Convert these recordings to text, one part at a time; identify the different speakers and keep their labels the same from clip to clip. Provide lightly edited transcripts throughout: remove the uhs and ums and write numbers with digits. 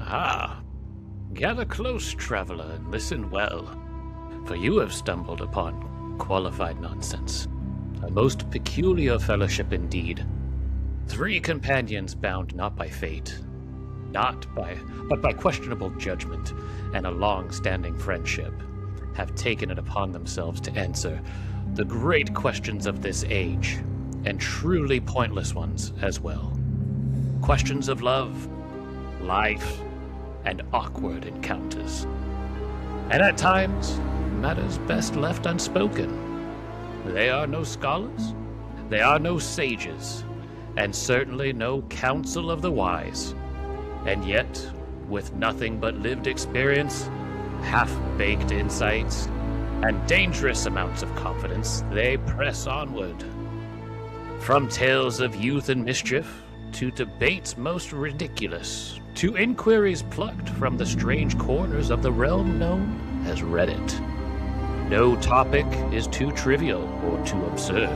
Speaker 1: Aha! Gather close, traveler, and listen well, for you have stumbled upon qualified nonsense, a most peculiar fellowship indeed. 3 companions bound not by fate, but by questionable judgment and a long-standing friendship, have taken it upon themselves to answer the great questions of this age, and truly pointless ones as well. Questions of love, life, and awkward encounters. And at times, matters best left unspoken. They are no scholars, they are no sages, and certainly no counsel of the wise. And yet, with nothing but lived experience, half-baked insights, and dangerous amounts of confidence, they press onward. From tales of youth and mischief, to debates most ridiculous, to inquiries plucked from the strange corners of the realm known as Reddit. No topic is too trivial or too absurd.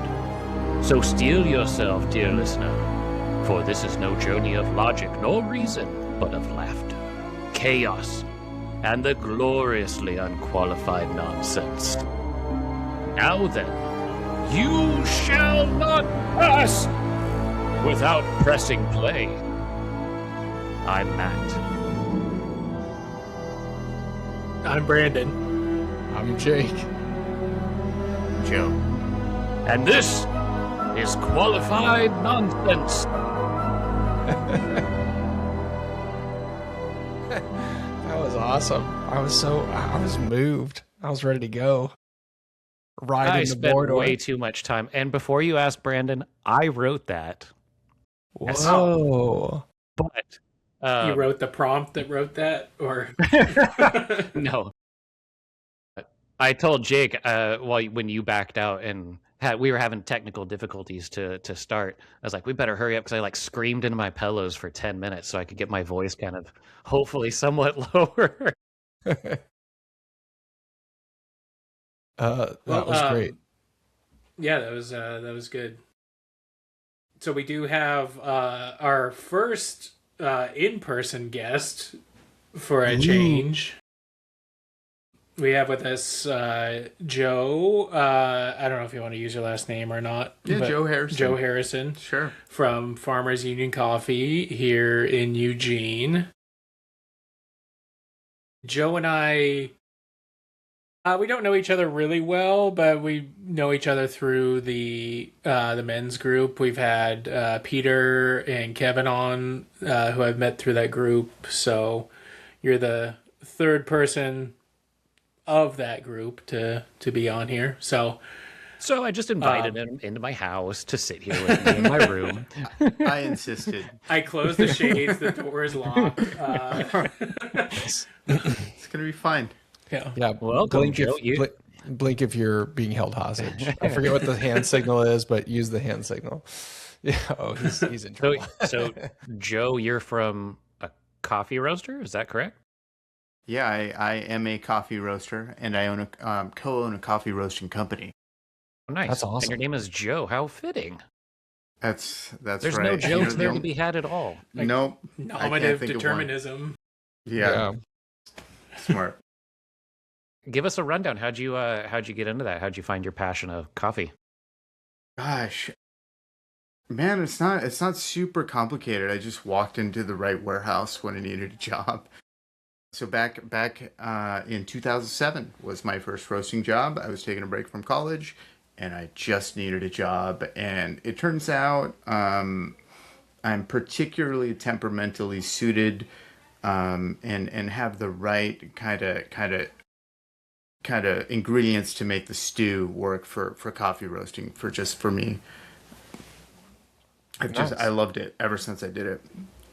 Speaker 1: So steel yourself, dear listener, for this is no journey of logic nor reason, but of laughter, chaos, and the gloriously unqualified nonsense. Now then, you shall not pass without pressing play. I'm Matt.
Speaker 2: I'm Brandon.
Speaker 3: I'm Jake.
Speaker 4: Joe.
Speaker 1: And this is Qualified Nonsense.
Speaker 3: That was awesome. I was moved. I was ready to go. Riding
Speaker 1: I
Speaker 3: the
Speaker 1: spent
Speaker 3: board.
Speaker 1: way too much time. And before you ask Brandon, I wrote that.
Speaker 3: Whoa.
Speaker 1: But
Speaker 2: You wrote the prompt that wrote that, or
Speaker 1: no. I told Jake when you backed out and we were having technical difficulties to start. I was like, we better hurry up because I screamed into my pillows for 10 minutes so I could get my voice kind of hopefully somewhat lower.
Speaker 3: That was great.
Speaker 2: Yeah, that was good. So we do have our first in-person guest for a change. We have with us Joe. I don't know if you want to use your last name or not.
Speaker 4: Yeah, Joe Harrison.
Speaker 2: Joe Harrison.
Speaker 4: Sure.
Speaker 2: From Farmers Union Coffee here in Eugene. Joe and I, we don't know each other really well, but we know each other through the men's group. We've had Peter and Kevin on, who I've met through that group. So you're the third person of that group to be on here. So
Speaker 1: I just invited him into my house to sit here with me in my room.
Speaker 4: I insisted.
Speaker 2: I closed the shades, the door is locked.
Speaker 4: It's going to be fine.
Speaker 2: Yeah.
Speaker 3: Yeah.
Speaker 1: Welcome, Joe.
Speaker 3: Blink if you're being held hostage. I forget what the hand signal is, but use the hand signal. Yeah. Oh, he's in trouble.
Speaker 1: So, Joe, you're from a coffee roaster, is that correct?
Speaker 4: Yeah, I am a coffee roaster, and I own co-own a coffee roasting company.
Speaker 1: Oh, nice.
Speaker 3: That's awesome.
Speaker 1: And your name is Joe. How fitting.
Speaker 4: That's
Speaker 1: There's
Speaker 4: right.
Speaker 1: no Joes there to
Speaker 4: only-
Speaker 1: be had at all.
Speaker 4: Nope.
Speaker 2: Nominative
Speaker 4: think of one.
Speaker 2: determinism.
Speaker 4: Yeah, smart.
Speaker 1: Give us a rundown. How'd you get into that? How'd you find your passion of coffee?
Speaker 4: Gosh, man, it's not super complicated. I just walked into the right warehouse when I needed a job. So back in 2007 was my first roasting job. I was taking a break from college, and I just needed a job. And it turns out I'm particularly temperamentally suited, and have the right kind of ingredients to make the stew work for coffee roasting for me. I loved it ever since I did it.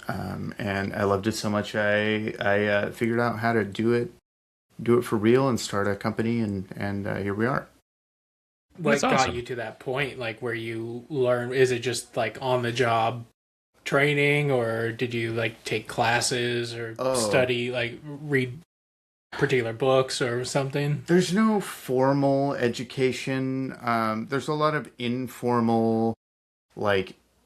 Speaker 4: And I loved it so much I figured out how to do it for real and start a company, and here we are.
Speaker 2: What
Speaker 1: That's
Speaker 2: got
Speaker 1: awesome.
Speaker 2: you to that point, where you learn? Is it just on the job training, or did you take classes or study, read particular books or something?
Speaker 4: There's no formal education. There's a lot of informal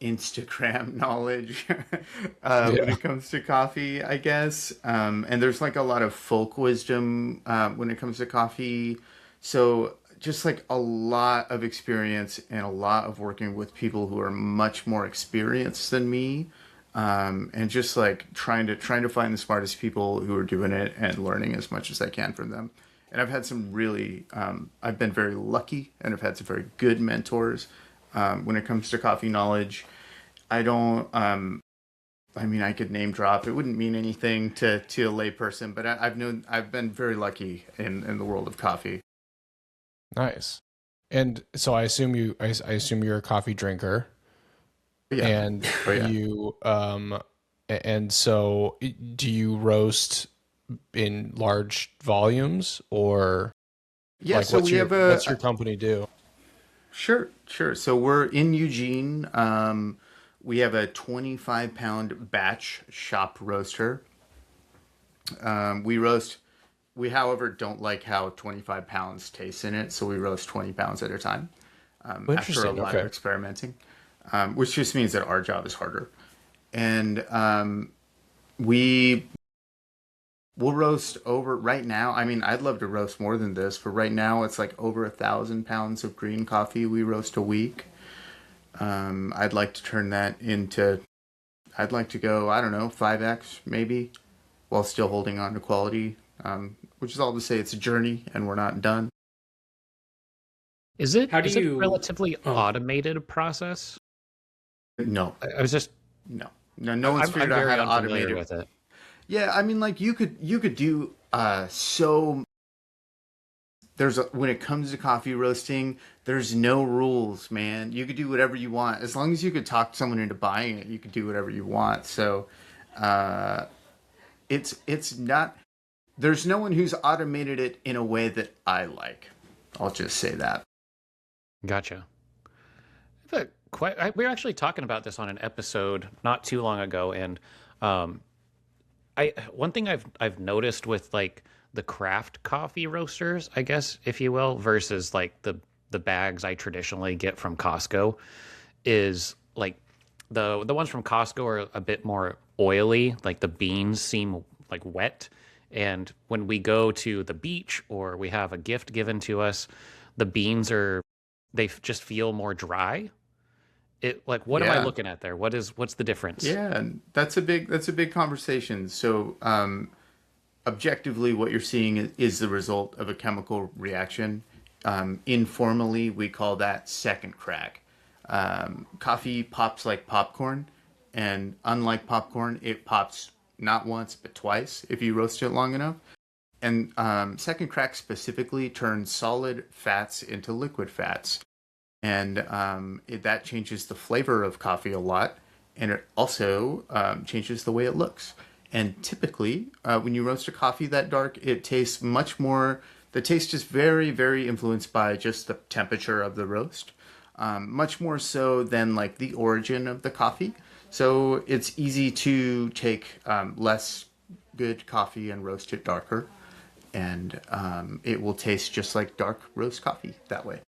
Speaker 4: Instagram knowledge when it comes to coffee, I guess. And there's like a lot of folk wisdom when it comes to coffee. So just like a lot of experience and a lot of working with people who are much more experienced than me. And just like trying to find the smartest people who are doing it and learning as much as I can from them. And I've had some really, I've been very lucky and I've had some very good mentors when it comes to coffee knowledge. I don't, I mean, I could name drop. It wouldn't mean anything to a layperson, but I've been very lucky in the world of coffee.
Speaker 3: Nice. And so I assume you're a coffee drinker.
Speaker 4: Yeah.
Speaker 3: And you, and so do you roast in large volumes or?
Speaker 4: Yeah.
Speaker 3: Like,
Speaker 4: So
Speaker 3: what's your company do?
Speaker 4: Sure. So we're in Eugene. We have a 25-pound batch shop roaster. We, however, don't like how 25 pounds tastes in it, so we roast 20 pounds at a time after a lot of experimenting, which just means that our job is harder. And we'll roast over, right now, I mean, I'd love to roast more than this, but right now it's like over 1,000 pounds of green coffee we roast a week. I'd like to turn that into, I'd like to go, I don't know, 5x maybe, while still holding on to quality, which is all to say it's a journey and we're not done.
Speaker 1: Is it a relatively automated process?
Speaker 4: No.
Speaker 1: I was just...
Speaker 4: No one's figured out how to automate it.
Speaker 1: With it.
Speaker 4: Yeah, I mean, like, you could do when it comes to coffee roasting, there's no rules, man. You could do whatever you want. As long as you could talk someone into buying it, you could do whatever you want. So it's not, there's no one who's automated it in a way that I like. I'll just say that.
Speaker 1: Gotcha. We were actually talking about this on an episode not too long ago, and one thing I've noticed with like the craft coffee roasters, I guess, if you will, versus like the bags I traditionally get from Costco, is like the ones from Costco are a bit more oily. Like the beans seem like wet, and when we go to the beach or we have a gift given to us, the beans they just feel more dry. What am I looking at there? What's the difference?
Speaker 4: Yeah, and that's a big conversation. So objectively, what you're seeing is the result of a chemical reaction. Informally, we call that second crack. Coffee pops like popcorn, and unlike popcorn, it pops not once but twice if you roast it long enough. And second crack specifically turns solid fats into liquid fats. And that changes the flavor of coffee a lot. And it also changes the way it looks. And typically, when you roast a coffee that dark, it tastes much more, the taste is very, very influenced by just the temperature of the roast. Much more so than like the origin of the coffee. So it's easy to take less good coffee and roast it darker. And it will taste just like dark roast coffee that way.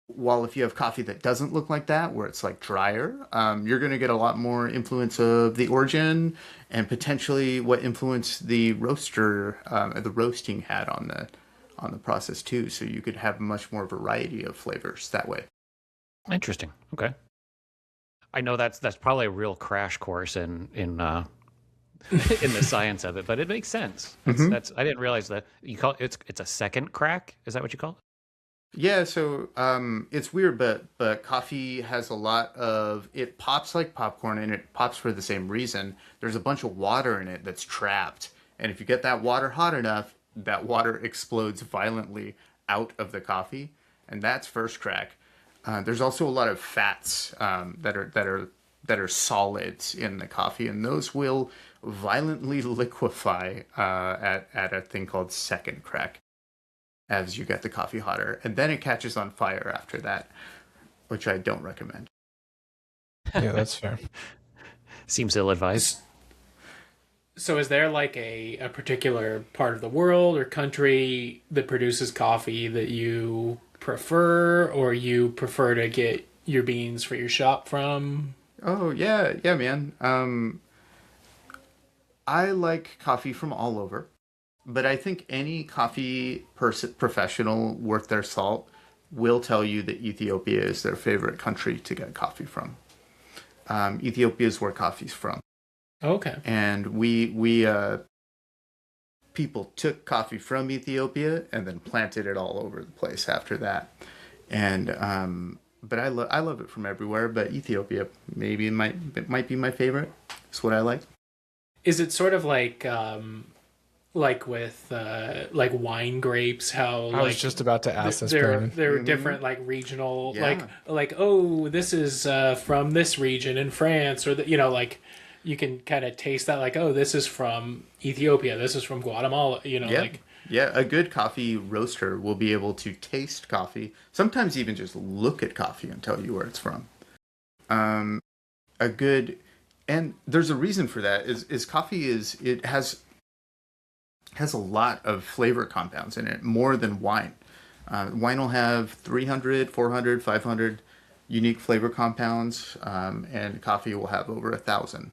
Speaker 4: While if you have coffee that doesn't look like that, where it's like drier, you're going to get a lot more influence of the origin and potentially what influence the roaster, the roasting had on the process too. So you could have much more variety of flavors that way.
Speaker 1: Interesting. Okay. I know that's probably a real crash course in in the science of it, but it makes sense. That's I didn't realize that you call it's a second crack. Is that what you call it?
Speaker 4: Yeah, so it's weird, but coffee has a lot of, it pops like popcorn, and it pops for the same reason. There's a bunch of water in it that's trapped, and if you get that water hot enough, that water explodes violently out of the coffee, and that's first crack. There's also a lot of fats that are solids in the coffee, and those will violently liquefy at a thing called second crack, as you get the coffee hotter, and then it catches on fire after that, which I don't recommend.
Speaker 3: Yeah, that's fair.
Speaker 1: Seems ill-advised.
Speaker 2: So is there like a particular part of the world or country that produces coffee that you prefer, or you prefer to get your beans for your shop from?
Speaker 4: Oh yeah, yeah, man. I like coffee from all over, but I think any coffee professional worth their salt will tell you that Ethiopia is their favorite country to get coffee from. Ethiopia is where coffee's from,
Speaker 2: Okay.
Speaker 4: and we people took coffee from Ethiopia and then planted it all over the place after that. And but I love it from everywhere. But Ethiopia maybe might be my favorite. It's what I like.
Speaker 2: Is it sort of like with like wine grapes? How
Speaker 3: I was just about to ask this,
Speaker 2: there
Speaker 3: Brandon.
Speaker 2: there are different like regional
Speaker 4: Yeah.
Speaker 2: like oh, this is from this region in France, or like you can kind of taste that, like, oh, this is from Ethiopia, this is from Guatemala,
Speaker 4: Yeah.
Speaker 2: like.
Speaker 4: Yeah, a good coffee roaster will be able to taste coffee, sometimes even just look at coffee and tell you where it's from. A good, and there's a reason for that, is coffee it has a lot of flavor compounds in it, more than wine. Wine will have 300, 400, 500 unique flavor compounds, and coffee will have over 1,000.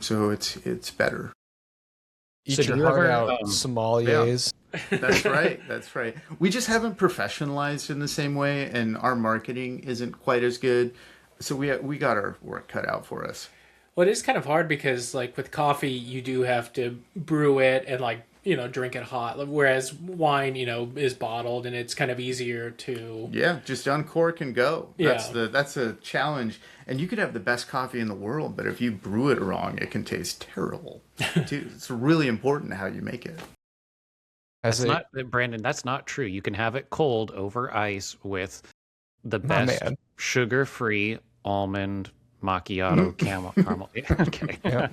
Speaker 4: So it's better.
Speaker 3: Eat
Speaker 1: So do
Speaker 3: your
Speaker 1: you
Speaker 3: heart
Speaker 1: ever,
Speaker 3: out, sommeliers.
Speaker 4: That's right. That's right. We just haven't professionalized in the same way, and our marketing isn't quite as good. So we got our work cut out for us.
Speaker 2: Well, it is kind of hard because, like, with coffee, you do have to brew it and, like, drink it hot. Whereas wine, is bottled, and it's kind of easier to.
Speaker 4: Yeah, just uncork and go.
Speaker 2: Yeah.
Speaker 4: That's a challenge. And you could have the best coffee in the world, but if you brew it wrong, it can taste terrible. Too. It's really important how you make it.
Speaker 3: As
Speaker 1: That's not, Brandon, that's not true. You can have it cold over ice with the best
Speaker 3: man.
Speaker 1: sugar-free almond macchiato caramel. Okay.
Speaker 3: yeah,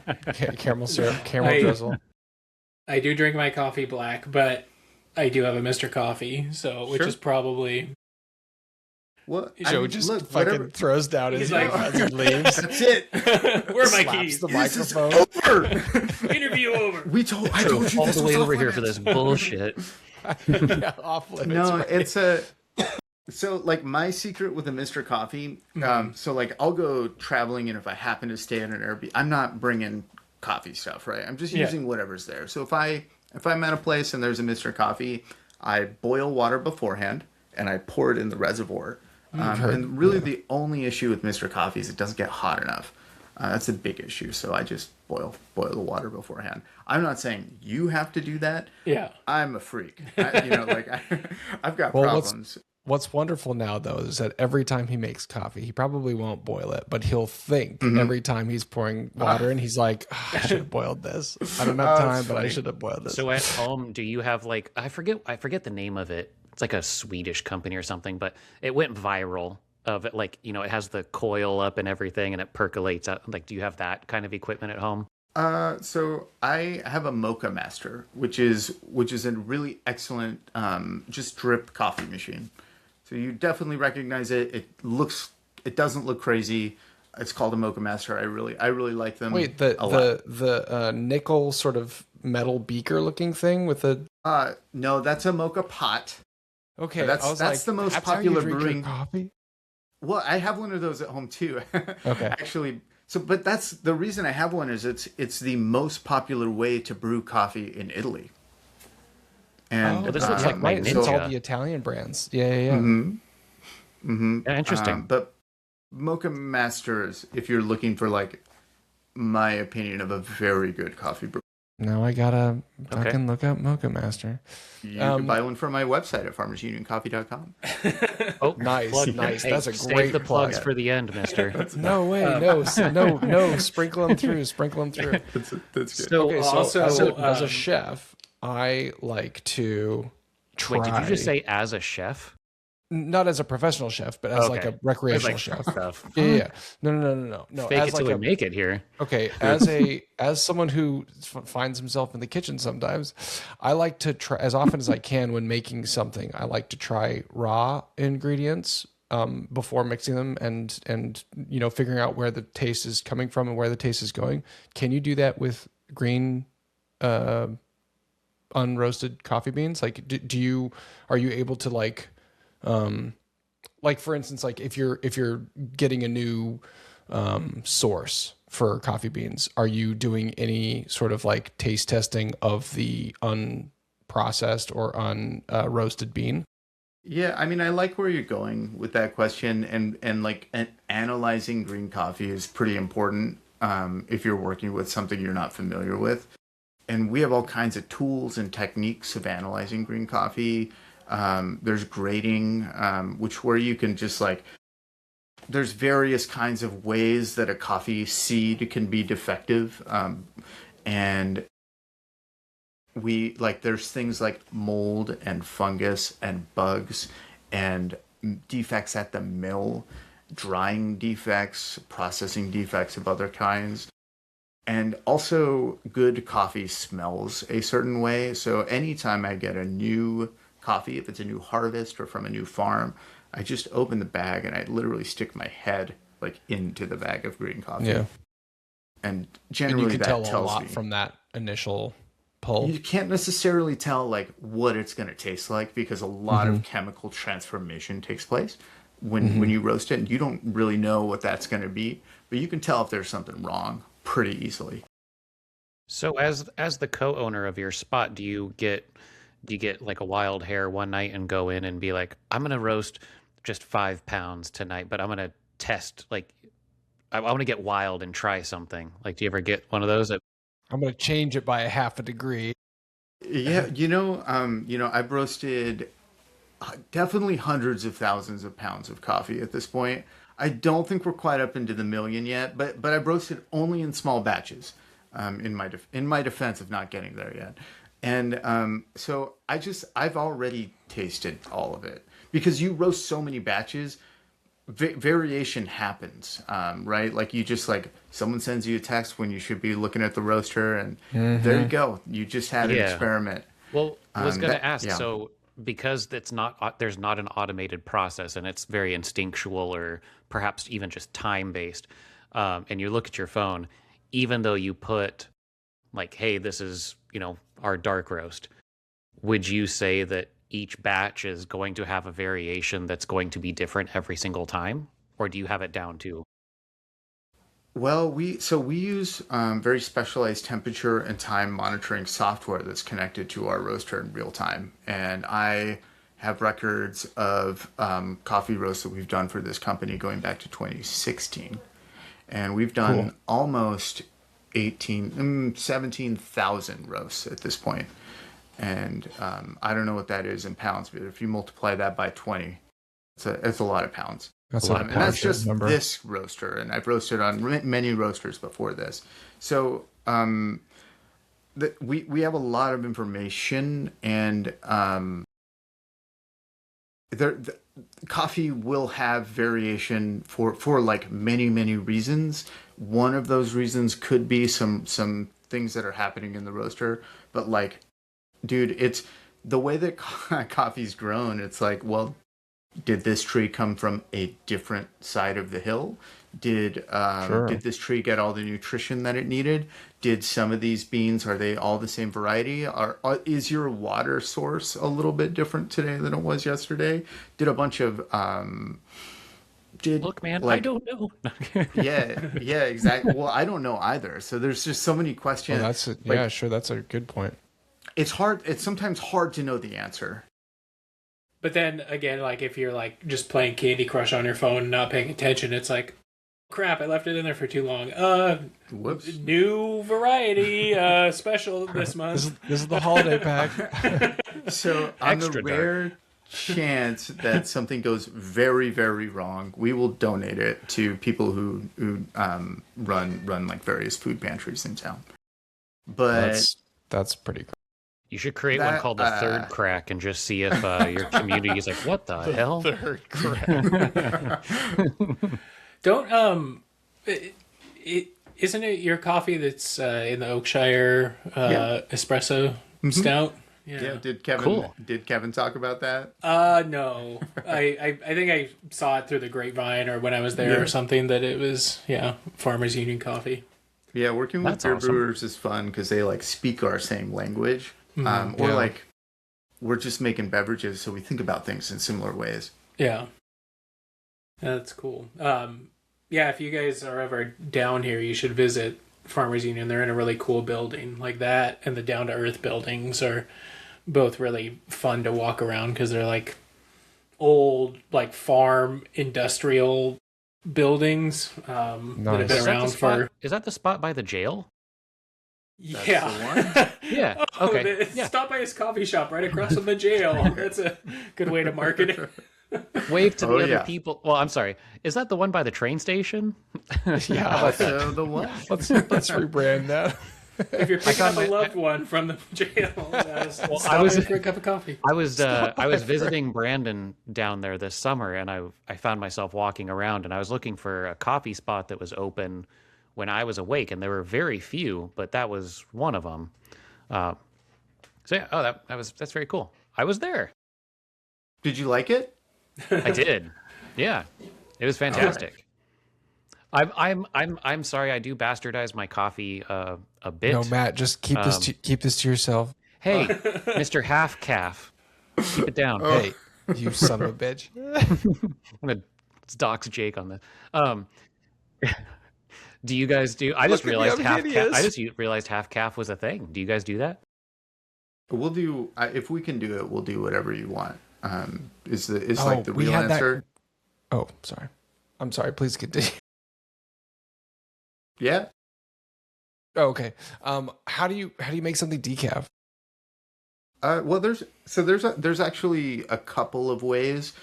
Speaker 3: caramel syrup, caramel
Speaker 2: I-
Speaker 3: drizzle.
Speaker 2: I do drink my coffee black, but I do have a Mr. Coffee, which
Speaker 4: Sure.
Speaker 2: is probably.
Speaker 4: Well,
Speaker 3: Joe just
Speaker 4: look,
Speaker 3: fucking
Speaker 4: whatever.
Speaker 3: throws down his
Speaker 2: He's like-
Speaker 3: as he leaves.
Speaker 4: That's it.
Speaker 2: Where are my
Speaker 3: Slaps
Speaker 2: keys?
Speaker 3: the
Speaker 4: This is
Speaker 3: microphone.
Speaker 4: over.
Speaker 2: Interview over.
Speaker 4: I told you
Speaker 1: All
Speaker 4: this
Speaker 1: the
Speaker 4: was
Speaker 1: way over
Speaker 4: off
Speaker 1: here for
Speaker 4: limits.
Speaker 1: this bullshit.
Speaker 3: yeah, off limits.
Speaker 4: No,
Speaker 3: right?
Speaker 4: it's so like my secret with a Mr. Coffee. So like I'll go traveling, and if I happen to stay at an Airbnb, I'm not bringing coffee stuff, right? I'm just
Speaker 2: Yeah.
Speaker 4: using whatever's there. So if I'm at a place and there's a Mr. Coffee, I boil water beforehand and I pour it in the reservoir. And really, the only issue with Mr. Coffee is it doesn't get hot enough. That's a big issue. So I just boil the water beforehand. I'm not saying you have to do that.
Speaker 2: Yeah.
Speaker 4: I'm a freak. I've got
Speaker 3: Well,
Speaker 4: problems.
Speaker 3: What's wonderful now, though, is that every time he makes coffee, he probably won't boil it, but he'll think every time he's pouring water in, he's like, "Ah, I should have boiled this. I don't have time, but I should have boiled this."
Speaker 1: So at home, do you have like I forget the name of it. It's like a Swedish company or something, but it went viral of it, like, it has the coil up and everything and it percolates out. Like, do you have that kind of equipment at home?
Speaker 4: So I have a Mocha Master, which is a really excellent just drip coffee machine. So you definitely recognize it. It doesn't look crazy. It's called a Mocha Master. I really like them.
Speaker 3: Wait,
Speaker 4: a lot.
Speaker 3: the nickel sort of metal beaker looking thing with the
Speaker 4: No, that's a Mocha Pot.
Speaker 3: okay.
Speaker 4: That's-
Speaker 3: I was
Speaker 4: that's
Speaker 3: like,
Speaker 4: the most
Speaker 3: that's how you
Speaker 4: popular
Speaker 3: drink your
Speaker 4: brewing-
Speaker 3: coffee.
Speaker 4: Well, I have one of those at home too.
Speaker 3: Okay.
Speaker 4: Actually, but that's the reason I have one is it's the most popular way to brew coffee in Italy. And
Speaker 1: Well, this looks like
Speaker 3: right.
Speaker 1: Ninja.
Speaker 3: It's all the Italian brands. Yeah.
Speaker 1: Yeah, interesting.
Speaker 4: But Mocha Masters, if you're looking for like my opinion of a very good coffee brew,
Speaker 3: Now I gotta
Speaker 1: Okay.
Speaker 3: fucking look up Mocha Master.
Speaker 4: you can buy one from my website at farmersunioncoffee.com.
Speaker 1: Oh,
Speaker 3: Nice,
Speaker 1: plug.
Speaker 3: nice.
Speaker 1: Hey,
Speaker 3: That's a
Speaker 1: save
Speaker 3: great
Speaker 1: the plugs
Speaker 3: plug.
Speaker 1: for the end, mister.
Speaker 3: No way, no. Sprinkle them through.
Speaker 4: That's good.
Speaker 2: So
Speaker 3: Okay, so
Speaker 2: also,
Speaker 3: as a chef, I like to try.
Speaker 1: Wait, did you just say as a chef?
Speaker 3: Not as a professional chef, but as like
Speaker 1: Okay.
Speaker 3: a recreational
Speaker 1: Like
Speaker 3: chef.
Speaker 1: stuff.
Speaker 3: Yeah. No.
Speaker 1: Fake
Speaker 3: as
Speaker 1: it
Speaker 3: like
Speaker 1: till
Speaker 3: a,
Speaker 1: we make it here.
Speaker 3: okay, as someone who finds himself in the kitchen sometimes, I like to try as often as I can when making something. I like to try raw ingredients before mixing them and figuring out where the taste is coming from and where the taste is going. Can you do that with green unroasted coffee beans? Like, are you able to like for instance, like if you're getting a new source for coffee beans, are you doing any sort of like taste testing of the unprocessed or roasted bean?
Speaker 4: Yeah, I mean, I like where you're going with that question, and like analyzing green coffee is pretty important if you're working with something you're not familiar with. And we have all kinds of tools and techniques of analyzing green coffee. There's grading, which where you can just like, there's various kinds of ways that a coffee seed can be defective, and we like there's things like mold and fungus and bugs and defects at the mill, drying defects, processing defects of other kinds. And also good coffee smells a certain way. So anytime I get a new coffee, if it's a new harvest or from a new farm, I just open the bag and I literally stick my head like into the bag of green coffee.
Speaker 3: Yeah.
Speaker 4: And
Speaker 3: And
Speaker 4: generally
Speaker 3: you can
Speaker 4: that
Speaker 3: tell a
Speaker 4: tells
Speaker 3: lot
Speaker 4: me.
Speaker 3: from that initial pull.
Speaker 4: You can't necessarily tell like what it's going to taste like because a lot of chemical transformation takes place when you roast it, and you don't really know what that's going to be, but you can tell if there's something wrong pretty easily.
Speaker 1: So as the co-owner of your spot, do you get like a wild hair one night and go in and be like, I'm gonna roast just 5 pounds tonight, but I'm gonna test like I want to get wild and try something. Like, do you ever get one of those?
Speaker 3: I'm going to change it by a half a degree.
Speaker 4: Yeah, I've roasted definitely hundreds of thousands of pounds of coffee at this point. I don't think we're quite up into the million yet, but I've roasted only in small batches. In my defense of not getting there yet, and so I've already tasted all of it because you roast so many batches. Variation happens, right? Like you just like someone sends you a text when you should be looking at the roaster, and there you go. You just had an experiment.
Speaker 1: Well, I was going to ask.
Speaker 4: yeah.
Speaker 1: So because there's not an automated process, and it's very instinctual or perhaps even just time based, and you look at your phone, even though you put like, hey, this is our dark roast, would you say that each batch is going to have a variation that's going to be different every single time, or do you have it down too?
Speaker 4: Well, we use very specialized temperature and time monitoring software that's connected to our roaster in real time, and I have records of coffee roasts that we've done for this company going back to 2016, and we've done almost 17,000 roasts at this point. And I don't know what that is in pounds, but if you multiply that by 20, it's a lot of pounds.
Speaker 3: That's a lot of
Speaker 4: And
Speaker 3: pounds.
Speaker 4: that's just
Speaker 3: Remember.
Speaker 4: this roaster, and I've roasted on many roasters before this. So we have a lot of information, and coffee will have variation for like many reasons. One of those reasons could be some things that are happening in the roaster, but like, dude, it's the way that coffee's grown. It's like, well, did this tree come from a different side of the hill? Did this tree get all the nutrition that it needed? Did some of these beans, are they all the same variety? Is your water source a little bit different today than it was yesterday? Did a bunch of
Speaker 1: Look, man, I don't know.
Speaker 4: yeah, exactly. Well, I don't know either. So there's just so many questions.
Speaker 3: Well, that's a good point.
Speaker 4: It's hard. It's sometimes hard to know the answer.
Speaker 2: But then again, like if you're like just playing Candy Crush on your phone and not paying attention, it's like, crap, I left it in there for too long.
Speaker 4: Whoops.
Speaker 2: New variety, special this month.
Speaker 3: This is the holiday pack.
Speaker 4: So on
Speaker 1: Extra
Speaker 4: the
Speaker 1: dark.
Speaker 4: rare chance that something goes very, very wrong, we will donate it to people who run like various food pantries in town. But
Speaker 3: That's pretty cool.
Speaker 1: You should create one called the Third Crack and just see if your community is like, what the hell?
Speaker 3: Third crack.
Speaker 2: Don't isn't it your coffee that's in the Oakshire espresso stout?
Speaker 4: yeah, did Kevin talk about that?
Speaker 2: No. I think I saw it through the grapevine or when I was there or something that it was Farmers Union coffee.
Speaker 4: Yeah, working with
Speaker 1: That's
Speaker 4: beer
Speaker 1: awesome.
Speaker 4: brewers is fun because they like speak our same language, or like we're just making beverages, so we think about things in similar ways.
Speaker 2: Yeah. That's cool. Yeah, if you guys are ever down here, you should visit Farmers Union. They're in a really cool building like that, and the Down to Earth buildings are both really fun to walk around because they're like old, like farm industrial buildings that have
Speaker 3: Nice.
Speaker 2: been
Speaker 1: Is that the
Speaker 2: around
Speaker 1: spot?
Speaker 2: for.
Speaker 1: Is that the spot by the jail?
Speaker 2: Yeah.
Speaker 1: Yeah.
Speaker 2: Oh,
Speaker 1: Okay. Yeah.
Speaker 2: Stop by his coffee shop right across from the jail. That's a good way to market it.
Speaker 1: Wave to the
Speaker 4: Oh,
Speaker 1: other
Speaker 4: yeah.
Speaker 1: people. Well, I'm sorry. Is that the one by the train station?
Speaker 3: Yeah,
Speaker 4: Also the one.
Speaker 3: let's rebrand that.
Speaker 2: If you're picking up
Speaker 1: found
Speaker 2: a
Speaker 1: my-
Speaker 2: loved one from the jail, stop
Speaker 1: I was-
Speaker 2: in for a cup of coffee.
Speaker 1: I was visiting Brandon down there this summer, and I found myself walking around, and I was looking for a coffee spot that was open when I was awake, and there were very few, but that was one of them. So yeah, that's very cool. I was there.
Speaker 4: Did you like it?
Speaker 1: I did. Yeah, it was fantastic. I'm sorry. I do bastardize my coffee a bit.
Speaker 3: No, Matt, just keep this to yourself.
Speaker 1: Hey, Mr. Half Calf, keep it down.
Speaker 3: Hey, you son of a bitch.
Speaker 1: I'm gonna dox Jake on this. Do you guys do? I just
Speaker 3: Look at me,
Speaker 1: realized
Speaker 3: I'm
Speaker 1: half calf.
Speaker 3: hideous.
Speaker 1: I just realized half calf was a thing. Do you guys do that?
Speaker 4: We'll do if we can do it. We'll do whatever you want. Is
Speaker 3: Oh,
Speaker 4: like the
Speaker 3: we
Speaker 4: real
Speaker 3: had that-
Speaker 4: answer?
Speaker 3: Oh, sorry. I'm sorry. Please continue.
Speaker 4: Yeah.
Speaker 3: Oh, okay. How do you make something decaf?
Speaker 4: Well, there's actually a couple of ways.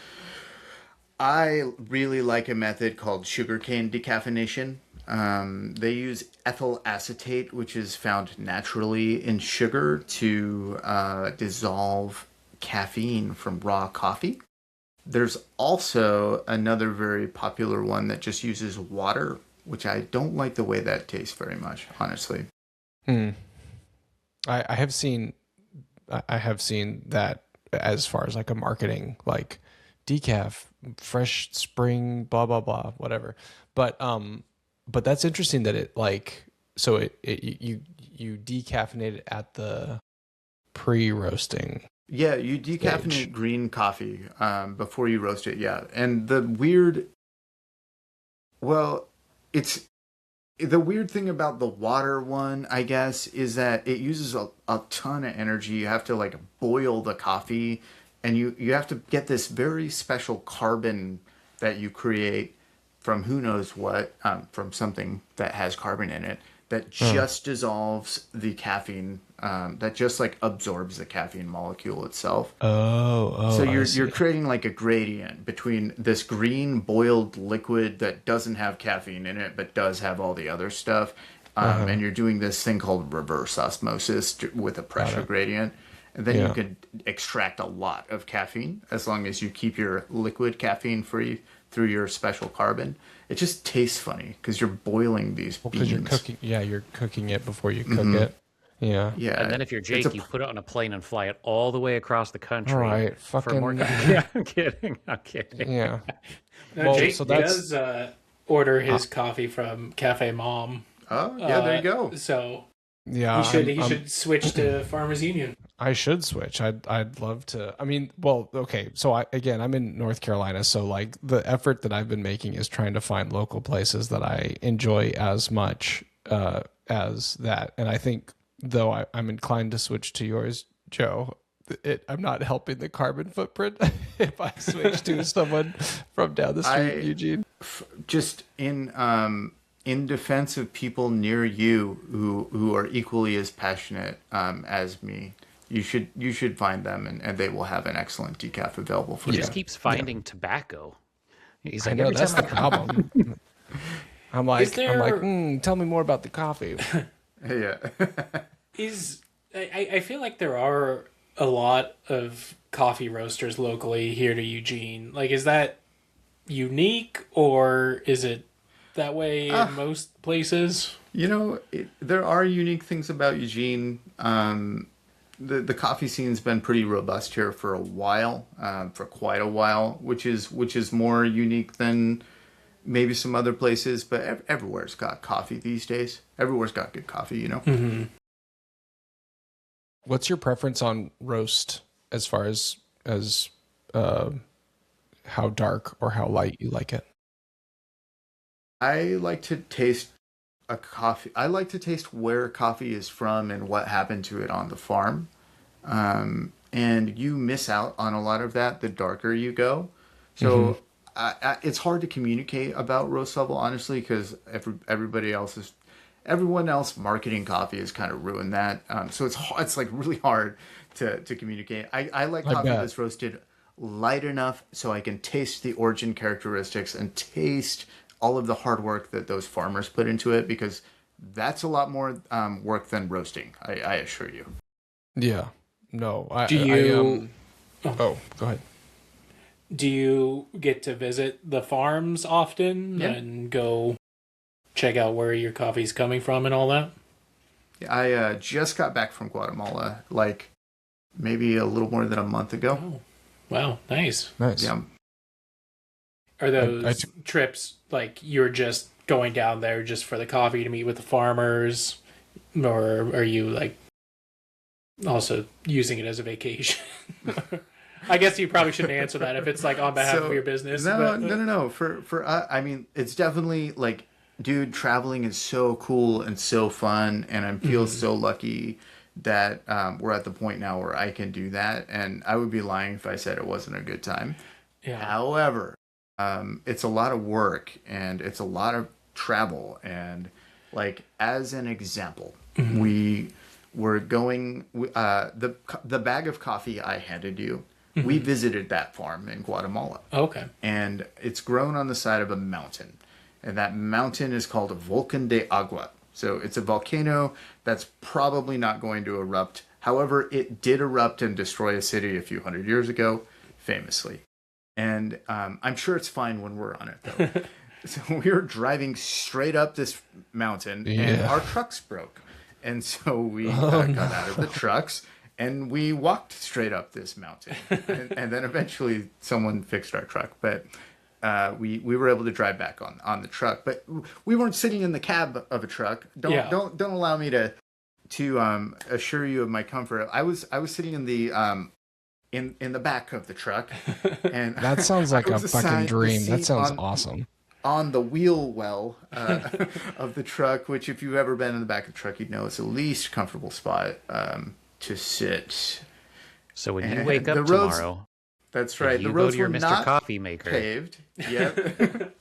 Speaker 4: I really like a method called sugarcane decaffeination. They use ethyl acetate, which is found naturally in sugar, to dissolve caffeine from raw coffee. There's also another very popular one that just uses water, which I don't like the way that tastes very much, honestly.
Speaker 3: I have seen that as far as like a marketing, like decaf, fresh spring, blah blah blah, whatever. But that's interesting that it like so you decaffeinate it at the pre-roasting.
Speaker 4: Yeah, you decaffeinate
Speaker 3: Stage.
Speaker 4: green coffee before you roast it. Yeah, and the weird thing about the water one, I guess, is that it uses a ton of energy. You have to like boil the coffee, and you have to get this very special carbon that you create from who knows what, from something that has carbon in it that just dissolves the caffeine, that just like absorbs the caffeine molecule itself.
Speaker 3: Oh,
Speaker 4: So
Speaker 3: I
Speaker 4: you're
Speaker 3: see.
Speaker 4: creating like a gradient between this green boiled liquid that doesn't have caffeine in it but does have all the other stuff, and you're doing this thing called reverse osmosis with a pressure gradient, and then
Speaker 3: Yeah.
Speaker 4: you can extract a lot of caffeine as long as you keep your liquid caffeine free through your special carbon. It just tastes funny because you're boiling these
Speaker 3: because
Speaker 4: beans.
Speaker 3: you're cooking. Yeah, you're cooking it before you cook it. Yeah.
Speaker 4: Yeah,
Speaker 1: And then if you're
Speaker 4: it's
Speaker 1: Jake,
Speaker 4: a-
Speaker 1: you put it on a plane and fly it all the way across the country.
Speaker 3: All right.
Speaker 1: For more.
Speaker 3: Fucking.
Speaker 1: Yeah, I'm kidding. I'm kidding.
Speaker 3: Yeah.
Speaker 2: No,
Speaker 3: Well,
Speaker 2: Jake
Speaker 3: so that's-
Speaker 2: does order his coffee from Cafe Mom.
Speaker 4: Oh yeah, there you go.
Speaker 2: So
Speaker 3: Yeah.
Speaker 2: he should switch to Farmers Union.
Speaker 3: I should switch. I'd love to. I mean, well, okay. So I'm in North Carolina, so like the effort that I've been making is trying to find local places that I enjoy as much as that. And I think though I'm inclined to switch to yours, Joe, I'm not helping the carbon footprint if I switch to someone from down the street, Eugene.
Speaker 4: Just in defense of people near you who are equally as passionate as me, you should find them, and they will have an excellent decaf available for
Speaker 1: He
Speaker 4: you.
Speaker 1: just keeps finding tobacco. He's
Speaker 3: I
Speaker 1: like,
Speaker 3: know
Speaker 1: every
Speaker 3: that's the
Speaker 1: time
Speaker 3: problem. I'm like,
Speaker 2: there-
Speaker 3: tell me more about the coffee.
Speaker 4: Yeah.
Speaker 2: I feel like there are a lot of coffee roasters locally here to Eugene. Like, is that unique or is it that way in most places?
Speaker 4: You know, there are unique things about Eugene. The coffee scene's been pretty robust here for a while, for quite a while, which is more unique than maybe some other places. But everywhere's got coffee these days. Everywhere's got good coffee, you know.
Speaker 2: Mm-hmm.
Speaker 3: What's your preference on roast as far as how dark or how light you like it?
Speaker 4: I like to taste a coffee. I like to taste where coffee is from and what happened to it on the farm. And you miss out on a lot of that the darker you go. So it's hard to communicate about roast level, honestly, because everyone else marketing coffee has kind of ruined that. So it's like really hard to communicate. I like coffee that's roasted light enough so I can taste the origin characteristics and taste all of the hard work that those farmers put into it, because that's a lot more work than roasting. I assure you.
Speaker 3: Yeah. No.
Speaker 2: Oh,
Speaker 3: go ahead.
Speaker 2: Do you get to visit the farms often and go check out where your coffee's coming from and all that?
Speaker 4: I just got back from Guatemala, like maybe a little more than a month ago.
Speaker 2: Oh, wow, nice.
Speaker 4: Yeah.
Speaker 2: Are those trips like you're just going down there just for the coffee to meet with the farmers, or are you like also using it as a vacation? I guess you probably shouldn't answer that if it's like on behalf of your business.
Speaker 4: No. For I mean, it's definitely like, dude, traveling is so cool and so fun, and I feel so lucky that we're at the point now where I can do that. And I would be lying if I said it wasn't a good time.
Speaker 2: Yeah.
Speaker 4: However, it's a lot of work and it's a lot of travel. And like, as an example, we were going, the bag of coffee I handed you, we visited that farm in Guatemala.
Speaker 2: Okay.
Speaker 4: And it's grown on the side of a mountain. And that mountain is called Volcan de Agua. So it's a volcano that's probably not going to erupt. However, it did erupt and destroy a city a few hundred years ago, famously. And I'm sure it's fine when we're on it, though. So we were driving straight up this mountain, and our trucks broke. And so we got out of the trucks, and we walked straight up this mountain. And then eventually someone fixed our truck. But we were able to drive back on the truck. But we weren't sitting in the cab of a truck. Don't allow me to assure you of my comfort. I was sitting in the in the back of the truck, and
Speaker 3: that sounds like a fucking dream. That sounds awesome.
Speaker 4: On the wheel well of the truck, which if you've ever been in the back of the truck, you'd know it's the least comfortable spot to sit.
Speaker 1: So when you wake up tomorrow,
Speaker 4: that's right.
Speaker 1: You
Speaker 4: the roads
Speaker 1: go to your
Speaker 4: were
Speaker 1: Mr.
Speaker 4: not
Speaker 1: Coffee Maker.
Speaker 4: Paved. Yep.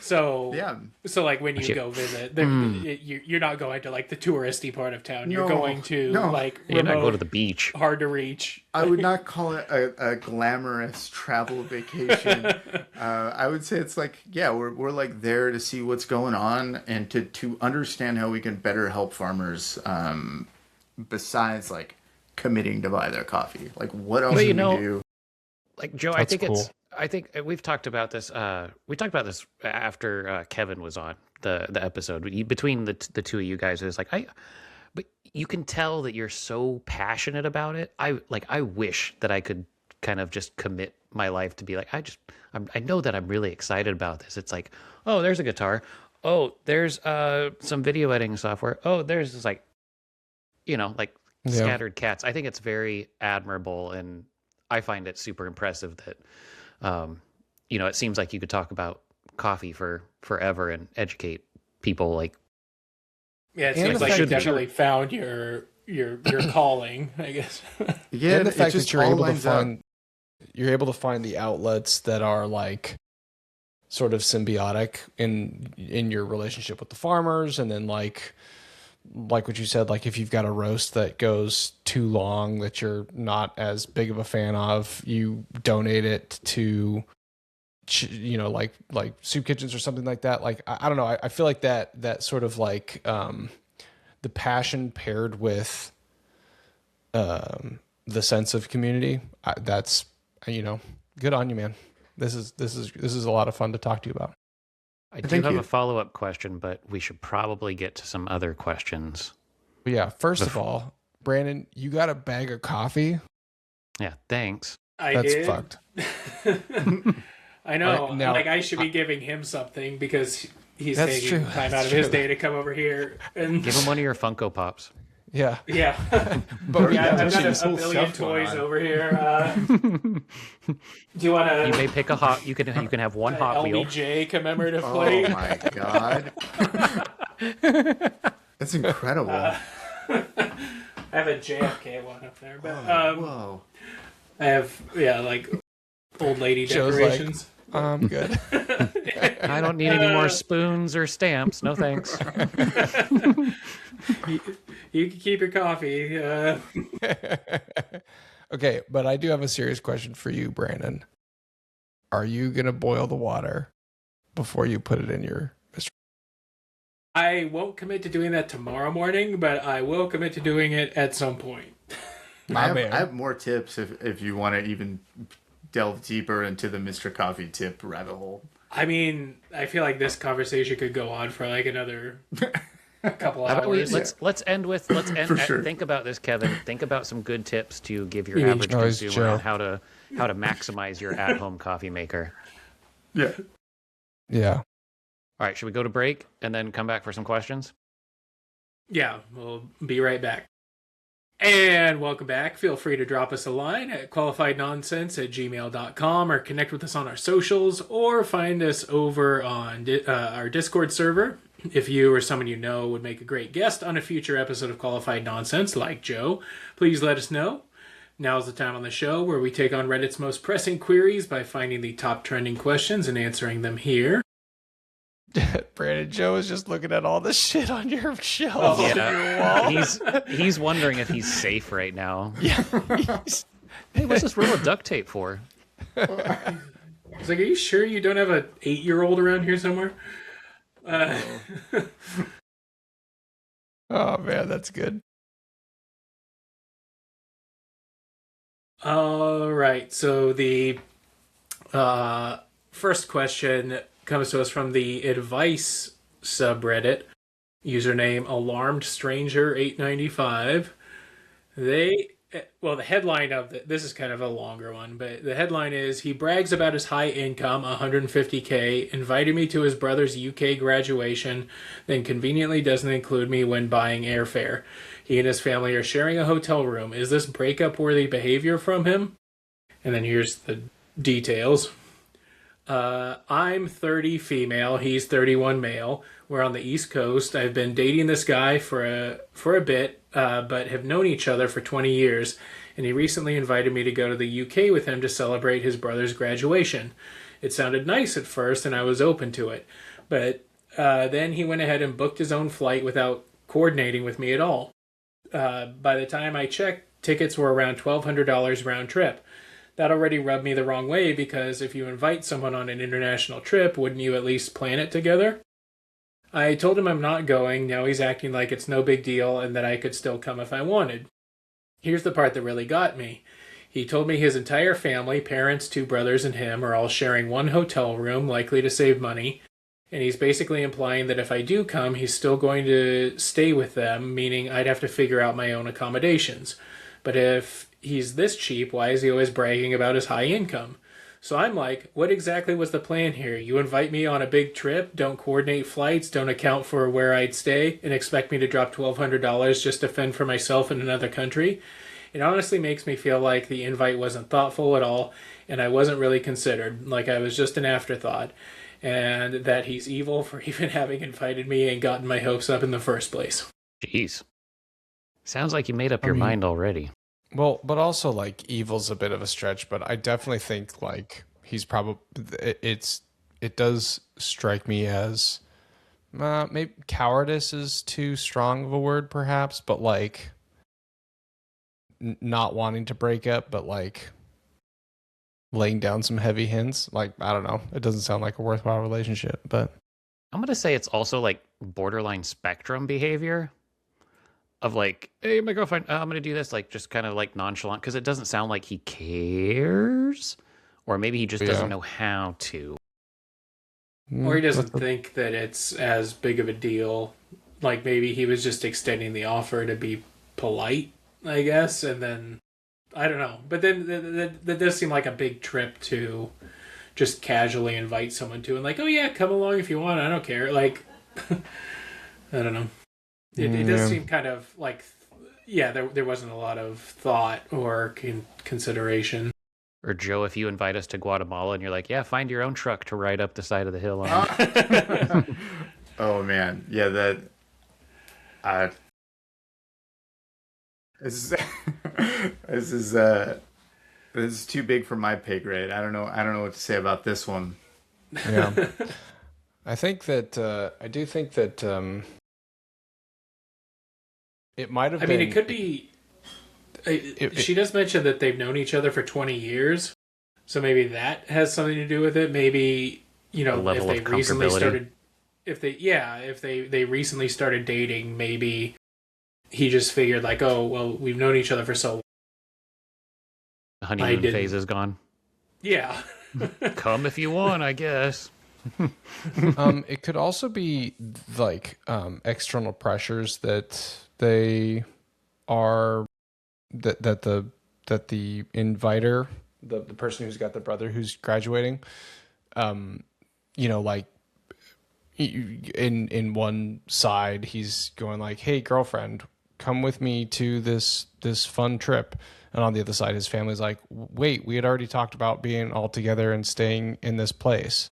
Speaker 2: So
Speaker 4: yeah.
Speaker 2: So like when you go visit, you're not going to like the touristy part of town. You're going to like
Speaker 1: you're not going to the beach.
Speaker 2: Hard to reach.
Speaker 4: I would not call it a glamorous travel vacation. I would say it's like, we're like there to see what's going on and to understand how we can better help farmers. Besides like committing to buy their coffee, like what else do we do?
Speaker 1: Like Joe, I think we've talked about this. We talked about this after Kevin was on the episode. Between the two of you guys, it was like but you can tell that you're so passionate about it. I wish that I could kind of just commit my life to be like, I know that I'm really excited about this. It's like, oh, there's a guitar. Oh, there's some video editing software. Oh, there's this like, scattered cats. I think it's very admirable, and I find it super impressive that, it seems like you could talk about coffee for forever and educate people. Like,
Speaker 2: yeah, it seems like you definitely found your calling, I guess.
Speaker 3: Yeah, and the fact that you're able to find the outlets that are like sort of symbiotic in your relationship with the farmers, and then like what you said, like if you've got a roast that goes too long that you're not as big of a fan of, you donate it to, like soup kitchens or something like that. Like, I don't know. I feel like that sort of like the passion paired with the sense of community. That's, good on you, man. This is a lot of fun to talk to you about.
Speaker 1: I do have a follow-up question, but we should probably get to some other questions.
Speaker 3: Yeah, first of all, Brandon, you got a bag of coffee?
Speaker 1: Yeah, thanks.
Speaker 3: That's fucked.
Speaker 2: I know. Now, like, I should be giving him something because he's taking time out of his day to come over here. And
Speaker 1: give him one of your Funko Pops.
Speaker 3: Yeah.
Speaker 2: Yeah.
Speaker 3: But
Speaker 2: Yeah, I've got
Speaker 4: There's
Speaker 2: a
Speaker 4: whole
Speaker 2: billion
Speaker 4: stuff going
Speaker 2: toys
Speaker 4: on.
Speaker 2: over here. Do you want
Speaker 1: You
Speaker 2: to
Speaker 1: may pick a hot. You can have one Hot Wheel.
Speaker 2: LBJ commemorative
Speaker 4: Oh
Speaker 2: plate?
Speaker 4: my god. That's incredible.
Speaker 2: I have a JFK one up there, but
Speaker 4: Whoa.
Speaker 2: I have like old lady
Speaker 3: Joe's
Speaker 2: decorations.
Speaker 3: I'm good.
Speaker 1: I don't need any more spoons or stamps. No thanks.
Speaker 2: You can keep your coffee.
Speaker 3: Okay, but I do have a serious question for you, Brandon. Are you gonna boil the water before you put it in your Mr.
Speaker 2: I won't commit to doing that tomorrow morning, but I will commit to doing it at some point.
Speaker 3: My man.
Speaker 4: I have more tips if you want to even delve deeper into the Mr. Coffee tip rabbit hole.
Speaker 2: I mean, I feel like this conversation could go on for like another couple
Speaker 1: How about
Speaker 2: hours.
Speaker 1: let's end.
Speaker 4: For sure.
Speaker 1: Think about this, Kevin. Think about some good tips to give your
Speaker 2: Yeah.
Speaker 1: average
Speaker 3: Oh, it's
Speaker 1: consumer
Speaker 3: Joe.
Speaker 1: on how to maximize your at-home coffee maker.
Speaker 4: Yeah.
Speaker 3: Yeah.
Speaker 1: All right, should we go to break and then come back for some questions?
Speaker 2: Yeah, we'll be right back. And welcome back. Feel free to drop us a line at qualifiednonsense@gmail.com or connect with us on our socials or find us over on our Discord server. If you or someone you know would make a great guest on a future episode of Qualified Nonsense, like Joe, please let us know. Now's the time on the show where we take on Reddit's most pressing queries by finding the top trending questions and answering them here.
Speaker 3: Brandon, Joe is just looking at all the shit on your shelf.
Speaker 2: Oh,
Speaker 1: Yeah, he's wondering if he's safe right now.
Speaker 3: Yeah.
Speaker 1: Hey, what's this roll of duct tape for?
Speaker 2: It's like, are you sure you don't have an 8-year-old around here somewhere?
Speaker 3: Oh man, that's good.
Speaker 2: All right. So the first question comes to us from the advice subreddit, username alarmedstranger895. The headline of this is kind of a longer one, but the headline is, he brags about his high income, 150K, invited me to his brother's UK graduation, then conveniently doesn't include me when buying airfare. He and his family are sharing a hotel room. Is this breakup worthy behavior from him? And then here's the details. I'm 30 female, he's 31 male. We're on the East Coast. I've been dating this guy for a bit, but have known each other for 20 years, and he recently invited me to go to the UK with him to celebrate his brother's graduation. It sounded nice at first, and I was open to it, but then he went ahead and booked his own flight without coordinating with me at all. By the time I checked, tickets were around $1,200 round trip. That already rubbed me the wrong way, because if you invite someone on an international trip, wouldn't you at least plan it together? I told him I'm not going. Now he's acting like it's no big deal and that I could still come if I wanted. Here's the part that really got me. He told me his entire family, parents, 2 brothers, and him are all sharing one hotel room, likely to save money. And he's basically implying that if I do come, he's still going to stay with them, meaning I'd have to figure out my own accommodations. But if he's this cheap, why is he always bragging about his high income? So I'm like, what exactly was the plan here? You invite me on a big trip, don't coordinate flights, don't account for where I'd stay, and expect me to drop $1,200 just to fend for myself in another country? It honestly makes me feel like the invite wasn't thoughtful at all, and I wasn't really considered, like I was just an afterthought, and that he's evil for even having invited me and gotten my hopes up in the first place.
Speaker 1: Jeez. Sounds like you made up your mind already.
Speaker 3: Well, but also like evil's a bit of a stretch, but I definitely think like he's probably it does strike me as maybe cowardice is too strong of a word perhaps, but like not wanting to break up, but like laying down some heavy hints. Like, I don't know. It doesn't sound like a worthwhile relationship, but
Speaker 1: I'm going to say it's also like borderline spectrum behavior of like, hey, my girlfriend, I'm going to do this, like just kind of like nonchalant, because it doesn't sound like he cares, or maybe he just doesn't know how to.
Speaker 2: Or he doesn't think that it's as big of a deal. Like maybe he was just extending the offer to be polite, I guess, and then I don't know. But then that does seem like a big trip to just casually invite someone to, and like, oh yeah, come along if you want. I don't care. Like, I don't know. It does seem kind of like yeah, there wasn't a lot of thought or consideration.
Speaker 1: Or Joe, if you invite us to Guatemala and you're like, yeah, find your own truck to ride up the side of the hill on.
Speaker 4: Oh man, yeah, that. This is this is this is too big for my pay grade. I don't know what to say about this one.
Speaker 3: Yeah. I think that I do think that it might have
Speaker 2: I
Speaker 3: been.
Speaker 2: mean, it could be. She does mention that they've known each other for 20 years, so maybe that has something to do with it. Maybe, you know, if they recently started, if they recently started dating, maybe he just figured like, oh, well, we've known each other for so long.
Speaker 1: The honeymoon phase is gone.
Speaker 2: Yeah.
Speaker 1: Come if you want, I guess.
Speaker 3: It could also be like external pressures that they are that the inviter, the person who's got the brother who's graduating, you know, like in one side he's going like, hey girlfriend, come with me to this fun trip, and on the other side his family's like, wait, we had already talked about being all together and staying in this place.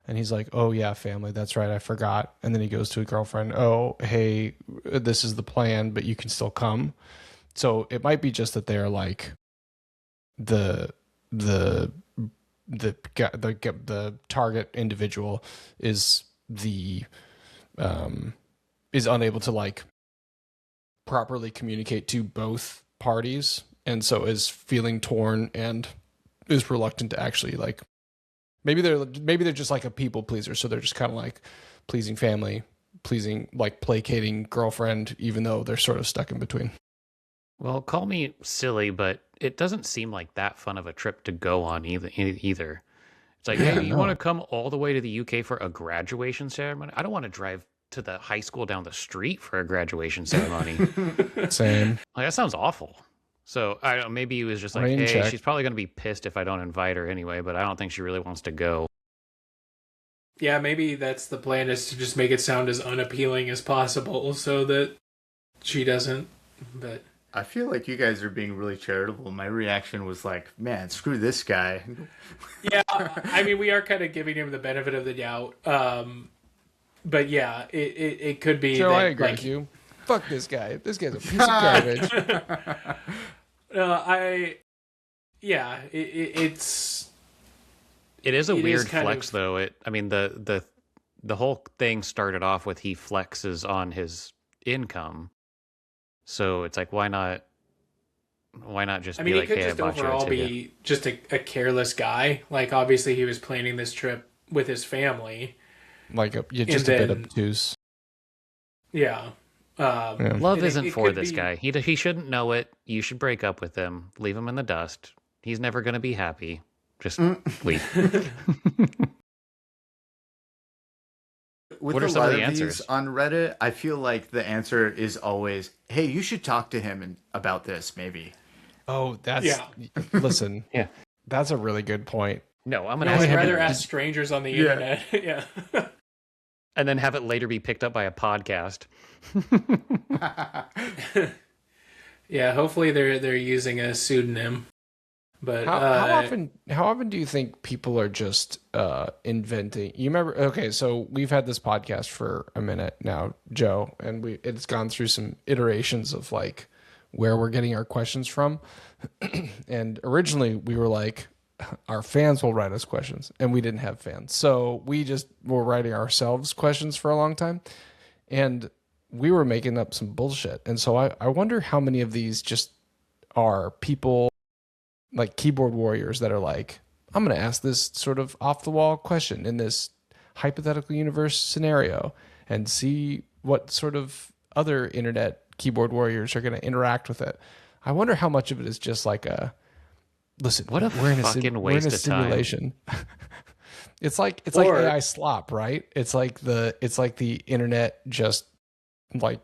Speaker 3: And he's like, oh yeah, family, that's right, I forgot. And then he goes to a girlfriend, oh hey, this is the plan, but you can still come. So it might be just that they're like the target individual is unable to like properly communicate to both parties, and so is feeling torn and is reluctant to actually like, maybe they're just like a people pleaser, so they're just kind of like pleasing family, pleasing, like placating girlfriend, even though they're sort of stuck in between.
Speaker 1: Well, call me silly, but it doesn't seem like that fun of a trip to go on either. It's like, hey, you want to come all the way to the UK for a graduation ceremony? I don't want to drive to the high school down the street for a graduation ceremony.
Speaker 3: Same.
Speaker 1: Like, that sounds awful. So I don't know, maybe he was just like,
Speaker 3: Rain
Speaker 1: hey,
Speaker 3: check.
Speaker 1: she's probably going to be pissed if I don't invite her anyway, but I don't think she really wants to go.
Speaker 2: Yeah, maybe that's the plan, is to just make it sound as unappealing as possible so that she doesn't. But
Speaker 4: I feel like you guys are being really charitable. My reaction was like, man, screw this guy.
Speaker 2: yeah, I mean, we are kind of giving him the benefit of the doubt. But yeah, it could be.
Speaker 3: Joe,
Speaker 2: that,
Speaker 3: I agree with you. Fuck this guy. This guy's a piece of garbage.
Speaker 2: It's.
Speaker 1: It is a weird
Speaker 2: kind
Speaker 1: flex,
Speaker 2: of,
Speaker 1: though. I mean, the whole thing started off with he flexes on his income, so it's like, why not just?
Speaker 2: I mean,
Speaker 1: be
Speaker 2: he
Speaker 1: like,
Speaker 2: could
Speaker 1: hey,
Speaker 2: just
Speaker 1: I bought you a
Speaker 2: overall
Speaker 1: ticket.
Speaker 2: be just a careless guy. Like, obviously, he was planning this trip with his family.
Speaker 3: Like just a bit obtuse.
Speaker 2: Yeah.
Speaker 1: Love isn't for this
Speaker 2: be...
Speaker 1: guy. He shouldn't know it. You should break up with him. Leave him in the dust. He's never going to be happy. Just leave.
Speaker 4: With
Speaker 1: What are
Speaker 4: a
Speaker 1: some
Speaker 4: lot
Speaker 1: of the
Speaker 4: of
Speaker 1: answers?
Speaker 4: these on Reddit, I feel like the answer is always, hey, you should talk to him about this, maybe.
Speaker 3: Oh, that's
Speaker 2: Yeah.
Speaker 3: Listen,
Speaker 1: Yeah.
Speaker 3: That's a really good point.
Speaker 1: No, I'm going to
Speaker 2: I
Speaker 1: ask
Speaker 2: would
Speaker 1: him.
Speaker 2: rather ask strangers on the internet. Yeah.
Speaker 1: And then have it later be picked up by a podcast.
Speaker 2: Yeah, hopefully they're using a pseudonym. But
Speaker 3: how often do you think people are just inventing? You remember? Okay, so we've had this podcast for a minute now, Joe, and it's gone through some iterations of like where we're getting our questions from. And originally we were like, our fans will write us questions, and we didn't have fans, so we just were writing ourselves questions for a long time, and we were making up some bullshit. And so I wonder how many of these just are people like keyboard warriors that are like, I'm going to ask this sort of off the wall question in this hypothetical universe scenario and see what sort of other internet keyboard warriors are going to interact with it. I wonder how much of it is just like listen,
Speaker 1: What a fucking waste of time.
Speaker 3: simulation. It's like AI slop, right? It's like the internet just like.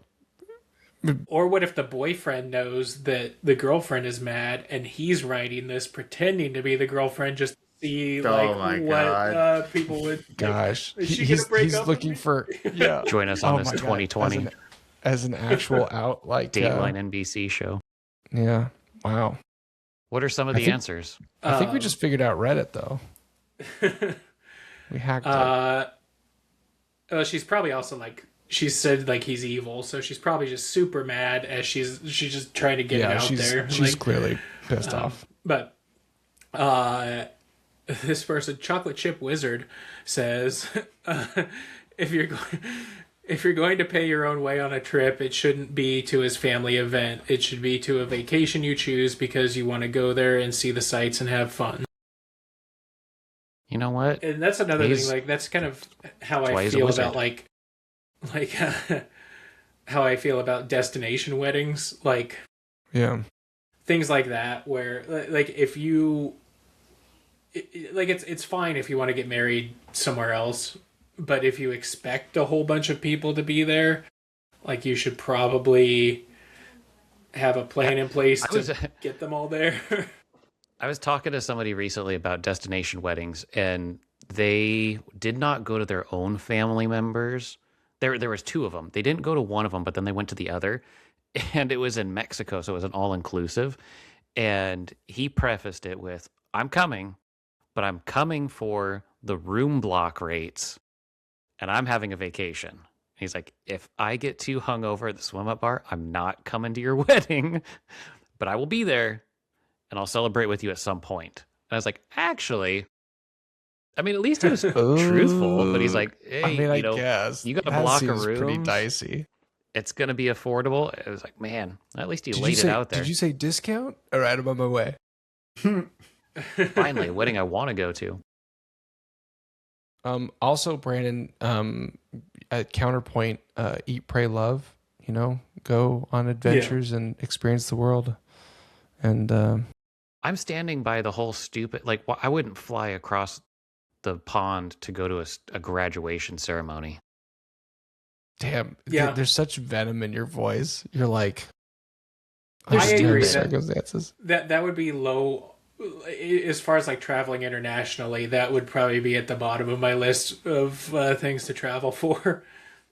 Speaker 2: Or what if the boyfriend knows that the girlfriend is mad and he's writing this pretending to be the girlfriend just to see what people would.
Speaker 3: Gosh,
Speaker 2: Like, is she gonna break
Speaker 3: he's
Speaker 2: up
Speaker 3: looking
Speaker 2: with me?
Speaker 3: for. Yeah,
Speaker 1: Join us on this
Speaker 3: my God.
Speaker 1: 2020.
Speaker 3: as an actual out like
Speaker 1: Dateline NBC show.
Speaker 3: Yeah. Wow.
Speaker 1: What are some of the answers?
Speaker 3: I think we just figured out Reddit though. We hacked it.
Speaker 2: She's probably also like, she said like he's evil, so she's probably just super mad as she's just trying to get it out there.
Speaker 3: She's
Speaker 2: like,
Speaker 3: clearly pissed off.
Speaker 2: But this person, Chocolate Chip Wizard, says if you're going to pay your own way on a trip, it shouldn't be to his family event. It should be to a vacation you choose because you want to go there and see the sights and have fun.
Speaker 1: You know what?
Speaker 2: And that's another thing. Like, that's kind of how I feel about like how I feel about destination weddings. Like,
Speaker 3: yeah,
Speaker 2: things like that, where like if you like, it's fine if you want to get married somewhere else, but if you expect a whole bunch of people to be there, like, you should probably have a plan in place to get them all there.
Speaker 1: I was talking to somebody recently about destination weddings, and they did not go to their own family members. There was two of them. They didn't go to one of them, but then they went to the other, and it was in Mexico, so it was an all-inclusive. And he prefaced it with, "I'm coming, but I'm coming for the room block rates, and I'm having a vacation." He's like, "If I get too hungover at the swim-up bar, I'm not coming to your wedding, but I will be there, and I'll celebrate with you at some point." And I was like, actually, I mean, at least he was truthful, but he's like, "Hey,
Speaker 3: I mean,
Speaker 1: you know,
Speaker 3: guess
Speaker 1: you got a
Speaker 3: that
Speaker 1: block of
Speaker 3: seems
Speaker 1: rooms.
Speaker 3: pretty dicey.
Speaker 1: It's going to be affordable." It was like, man, at least he laid it out there.
Speaker 3: Did you say discount? All right, I'm on my way.
Speaker 1: Finally, a wedding I want to go to.
Speaker 3: Also, Brandon, at Counterpoint, Eat, Pray, Love, you know, go on adventures and experience the world. And
Speaker 1: I'm standing by the whole stupid, like, I wouldn't fly across the pond to go to a graduation ceremony.
Speaker 3: damn,
Speaker 2: Yeah.
Speaker 3: there's such venom in your voice. You're like,
Speaker 2: I agree.
Speaker 3: circumstances.
Speaker 2: That would be low as far as like traveling internationally. That would probably be at the bottom of my list of things to travel for.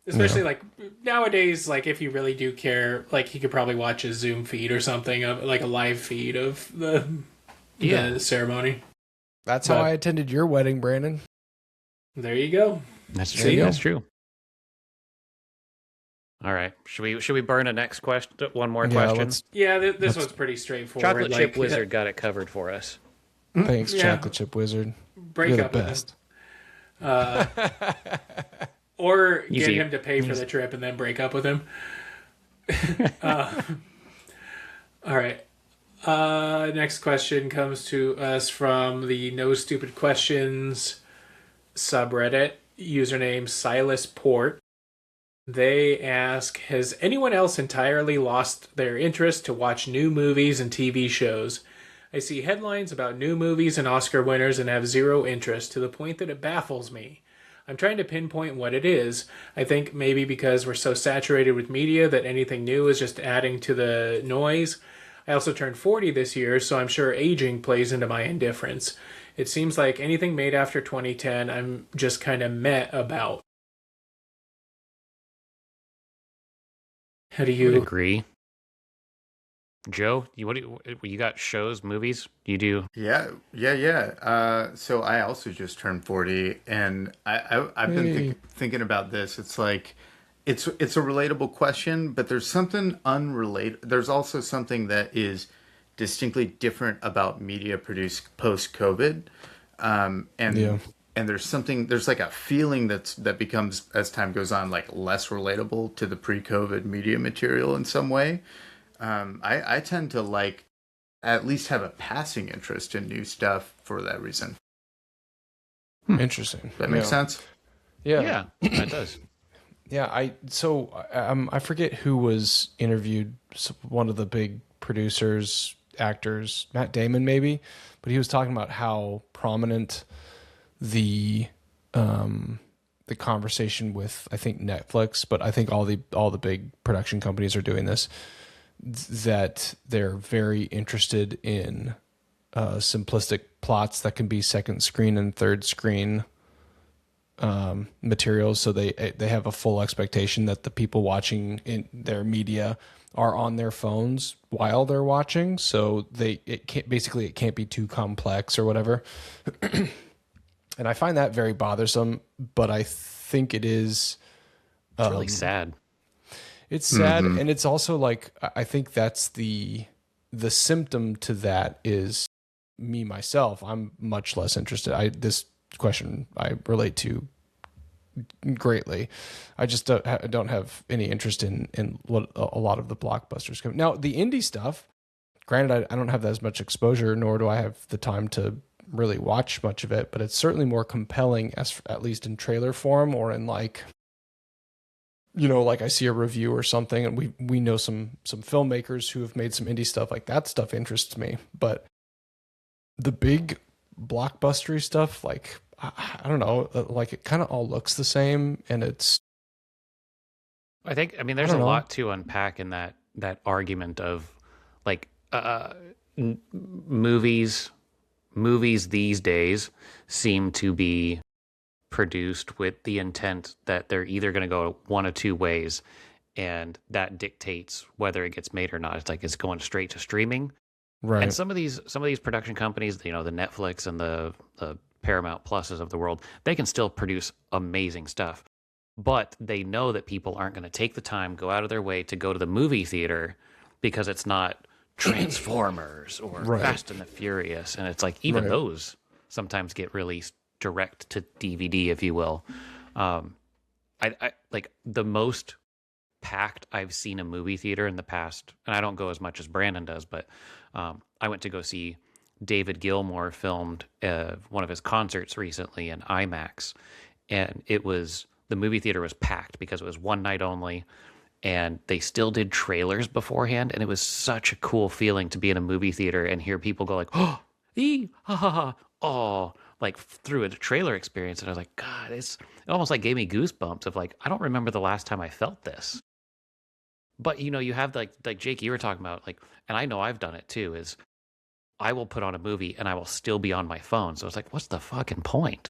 Speaker 2: Especially like nowadays, like if you really do care, like you could probably watch a Zoom feed or something, of like a live feed of the ceremony.
Speaker 3: That's how I attended your wedding, Brandon.
Speaker 2: There you go.
Speaker 1: That's true. That's true. All right. Should we burn a next question? One more question.
Speaker 2: This one's pretty straightforward.
Speaker 1: Chocolate Chip Wizard got it covered for us.
Speaker 3: Thanks, Chocolate Chip Wizard.
Speaker 2: Break
Speaker 3: You're
Speaker 2: up
Speaker 3: the
Speaker 2: with
Speaker 3: best.
Speaker 2: him. Or get
Speaker 1: Easy.
Speaker 2: him to pay for the trip and then break up with him. All right. Next question comes to us from the No Stupid Questions subreddit, username Silas Port. They ask, has anyone else entirely lost their interest to watch new movies and TV shows? I see headlines about new movies and Oscar winners and have zero interest, to the point that it baffles me. I'm trying to pinpoint what it is. I think maybe because we're so saturated with media that anything new is just adding to the noise. I also turned 40 this year, so I'm sure aging plays into my indifference. It seems like anything made after 2010, I'm just kind of meh about. How do you
Speaker 1: agree? Joe, you got shows, movies? You do?
Speaker 4: Yeah. So I also just turned 40, and I've been thinking about this. It's like, it's a relatable question, but there's something unrelated. There's also something that is distinctly different about media produced post-COVID, and there's like a feeling that becomes, as time goes on, like less relatable to the pre-COVID media material in some way. I tend to like at least have a passing interest in new stuff for that reason.
Speaker 3: Interesting.
Speaker 4: That makes sense?
Speaker 3: Yeah,
Speaker 1: that does.
Speaker 3: Yeah, I forget who was interviewed, one of the big producers, actors, Matt Damon maybe, but he was talking about how prominent the conversation with, I think, Netflix, but I think all the big production companies are doing this, that they're very interested in simplistic plots that can be second screen and third screen materials, so they have a full expectation that the people watching in their media are on their phones while they're watching, so it can't be too complex or whatever. And I find that very bothersome, but I think it is
Speaker 1: It's really sad.
Speaker 3: it's sad, and it's also like I think that's the symptom to that is me myself. I'm much less interested. This question I relate to greatly. I just don't have any interest in what a lot of the blockbusters come. Now the indie stuff, granted, I don't have as much exposure, nor do I have the time to really watch much of it, but it's certainly more compelling, as at least in trailer form or in like, like I see a review or something, and we know some filmmakers who have made some indie stuff. Like that stuff interests me, but the big blockbustery stuff, like I don't know, like it kind of all looks the same, and it's.
Speaker 1: I mean, there's a lot to unpack in that argument of like movies these days seem to be produced with the intent that they're either going to go one of two ways, and that dictates whether it gets made or not. It's like it's going straight to streaming,
Speaker 3: right?
Speaker 1: And some of these production companies, the Netflix and the Paramount Pluses of the world, they can still produce amazing stuff, but they know that people aren't going to take the time, go out of their way to go to the movie theater because it's not Transformers or Fast and the Furious, and it's like even those sometimes get released direct to DVD, if you will. I like the most packed I've seen a movie theater in the past, and I don't go as much as Brandon does, but I went to go see David Gilmour filmed one of his concerts recently in IMAX, and the movie theater was packed because it was one night only, and they still did trailers beforehand, and it was such a cool feeling to be in a movie theater and hear people go like, oh, ha ha ha, oh, like through a trailer experience. And I was like, God, it almost like gave me goosebumps of like, I don't remember the last time I felt this. But you have like Jake, you were talking about, like, and I know I've done it too, is I will put on a movie and I will still be on my phone. So it's like, what's the fucking point?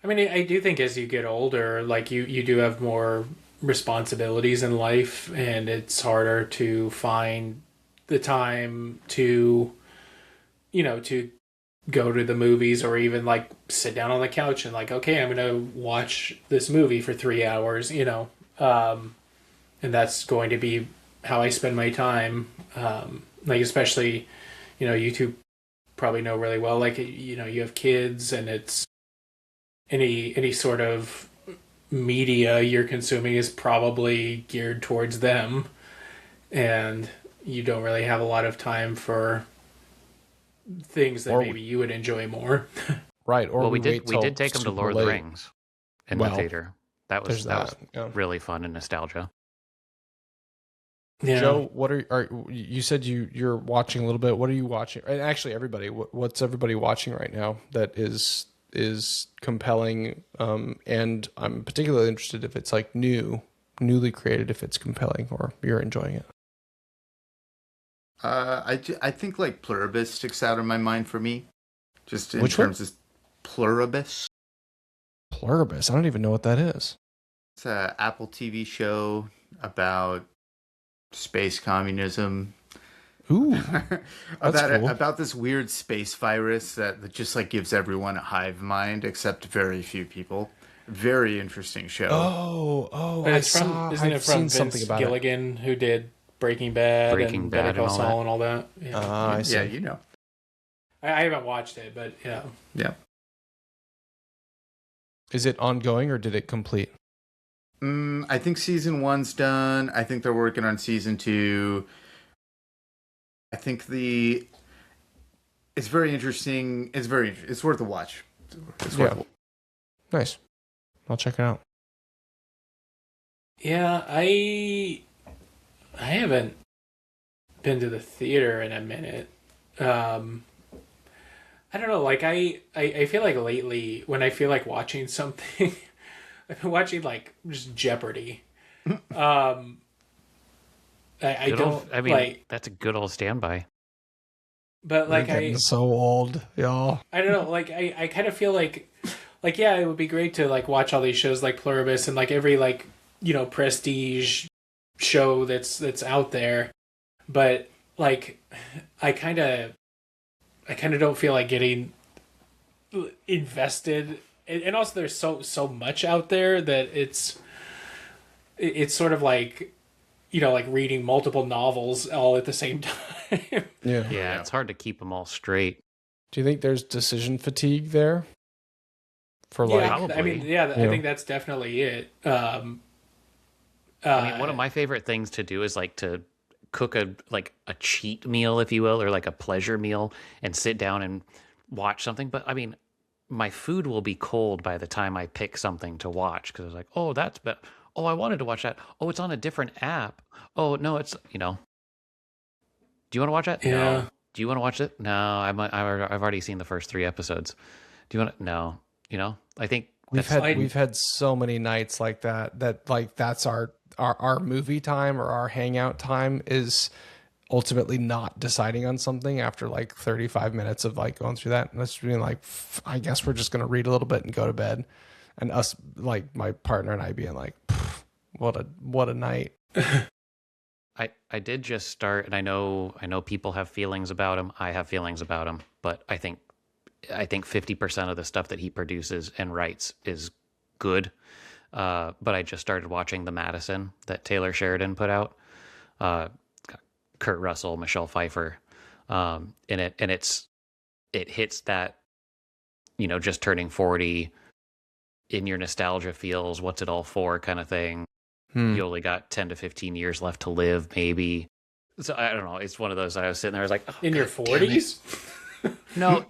Speaker 2: I mean, I do think as you get older, like you do have more responsibilities in life, and it's harder to find the time to, to go to the movies, or even like sit down on the couch and like, okay, I'm going to watch this movie for 3 hours, and that's going to be how I spend my time. Like, especially, you two probably know really well, like, you have kids, and it's any sort of media you're consuming is probably geared towards them, and you don't really have a lot of time for things that maybe you would enjoy more.
Speaker 3: Right. Or
Speaker 1: we did take them to Lord of the Rings in the theater. That was really fun and nostalgia.
Speaker 3: Yeah. Joe, what you said you're watching a little bit. What are you watching? And actually, everybody, what's everybody watching right now that is compelling? And I'm particularly interested if it's like newly created, if it's compelling or you're enjoying it.
Speaker 4: I think like Pluribus sticks out in my mind for me, just in
Speaker 3: Which
Speaker 4: terms
Speaker 3: one?
Speaker 4: of Pluribus.
Speaker 3: Pluribus, I don't even know what that is.
Speaker 4: It's an Apple TV show about space communism.
Speaker 3: Ooh, that's cool.
Speaker 4: About this weird space virus that just like gives everyone a hive mind except very few people. Very interesting show.
Speaker 2: Isn't it from Vince Gilligan, who did Breaking Bad and Better Call Saul and all that?
Speaker 3: Yeah, I see.
Speaker 4: Yeah,
Speaker 2: I haven't watched it, but yeah.
Speaker 4: Yeah.
Speaker 3: Is it ongoing or did it complete?
Speaker 4: I think season 1's done. I think they're working on season 2. I think it's very interesting. It's worth a watch.
Speaker 3: Nice. I'll check it out.
Speaker 2: Yeah, I haven't been to the theater in a minute. I don't know, like I feel like lately when I feel like watching something, I've been watching like just Jeopardy. I mean, like,
Speaker 1: that's a good old standby.
Speaker 2: But like
Speaker 3: You're getting so old, y'all.
Speaker 2: I don't know, like I kind of feel like like, yeah, it would be great to like watch all these shows like Pluribus and like every like, prestige show that's out there. But like I kind of don't feel like getting invested, and also there's so much out there that it's sort of like like reading multiple novels all at the same time.
Speaker 1: Yeah, it's hard to keep them all straight.
Speaker 3: Do you think there's decision fatigue there? For like,
Speaker 2: Yeah, I mean, yeah, I think that's definitely it.
Speaker 1: I mean, one of my favorite things to do is like to cook a cheat meal, if you will, or like a pleasure meal, and sit down and watch something. But I mean, my food will be cold by the time I pick something to watch because I was like, oh, that's better. Oh, I wanted to watch that. Oh, it's on a different app. Oh no, it's do you want to watch that?
Speaker 2: Yeah.
Speaker 1: No. Do you want to watch it? No, I've already seen the first 3 episodes. Do you want to? No. I think
Speaker 3: we've had so many nights like that like that's our movie time or our hangout time is ultimately not deciding on something after like 35 minutes of like going through that and us being like, I guess we're just going to read a little bit and go to bed. And us, like my partner and I being like, what a night.
Speaker 1: I did just start, and I know people have feelings about him. I have feelings about him, but I think 50% of the stuff that he produces and writes is good. But I just started watching The Madison that Taylor Sheridan put out. Kurt Russell, Michelle Pfeiffer, in it, and it hits that, just turning 40, in your nostalgia feels, what's it all for kind of thing. You only got 10 to 15 years left to live, maybe. So I don't know. It's one of those that I was sitting there, I was like, oh,
Speaker 2: in your 40s?
Speaker 1: No.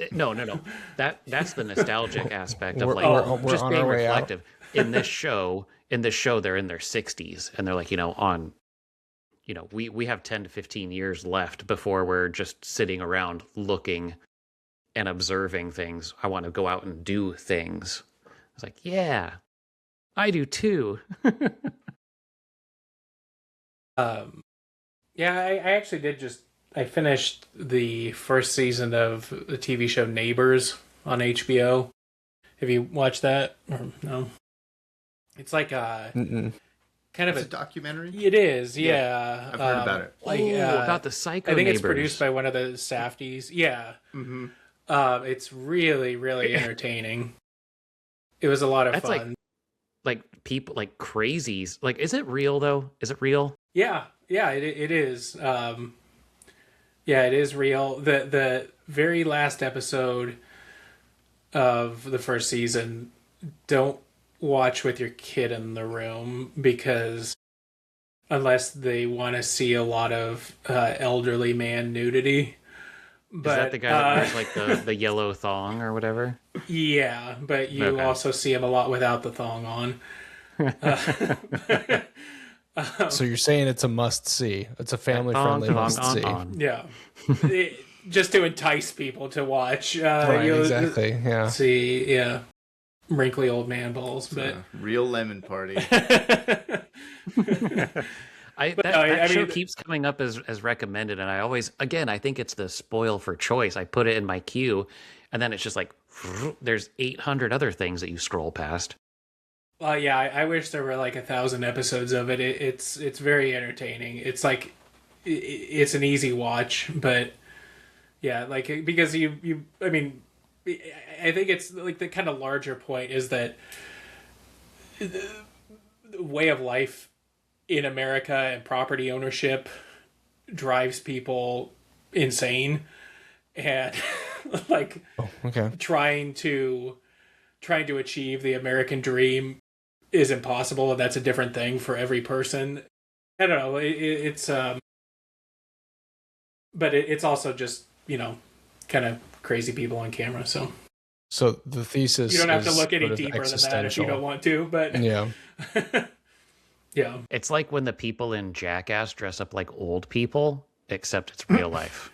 Speaker 1: That's the nostalgic aspect of like
Speaker 3: we're
Speaker 1: just
Speaker 3: on
Speaker 1: being
Speaker 3: our way out.
Speaker 1: reflective. In this show, they're in their 60s, and they're like, we have 10 to 15 years left before we're just sitting around looking and observing things. I want to go out and do things. I was like, yeah, I do too.
Speaker 2: Yeah, I actually did I finished the first season of the TV show Neighbors on HBO. Have you watched that? Or no? It's like kind of
Speaker 4: a documentary.
Speaker 2: It is, yeah.
Speaker 4: I've heard about it.
Speaker 2: Like
Speaker 1: about the psycho
Speaker 2: I think
Speaker 1: neighbors.
Speaker 2: It's produced by one of the Safdies. Yeah.
Speaker 4: Mm-hmm.
Speaker 2: It's really, really entertaining. It was a lot of fun.
Speaker 1: Like people, like crazies. Like, is it real though? Is it real?
Speaker 2: Yeah, it is. Yeah, it is real. The very last episode of the first season, don't watch with your kid in the room, because unless they want to see a lot of elderly man nudity. But,
Speaker 1: is that the guy that wears like the yellow thong or whatever?
Speaker 2: Yeah, but you also see him a lot without the thong on.
Speaker 3: So you're saying it's a must see. It's a family friendly must see.
Speaker 2: Yeah. Just to entice people to watch.
Speaker 3: Right, exactly. Yeah.
Speaker 2: See, yeah. Wrinkly old man balls, but
Speaker 4: real lemon party.
Speaker 1: That show keeps coming up as recommended, and I always, again, I think it's the spoil for choice. I put it in my queue, and then it's just like there's 800 other things that you scroll past.
Speaker 2: Yeah, I wish there were like 1,000 episodes of it. It's very entertaining. It's like it's an easy watch, but yeah, like because I mean, I think it's like the kind of larger point is that the way of life in America and property ownership drives people insane, and like trying to achieve the American dream is impossible, and that's a different thing for every person. I don't know. It's but it's also just kind of crazy people on camera. So
Speaker 3: the thesis,
Speaker 2: you don't have to look any deeper than that if you don't want to. But
Speaker 3: yeah.
Speaker 2: Yeah.
Speaker 1: It's like when the people in Jackass dress up like old people, except it's real life.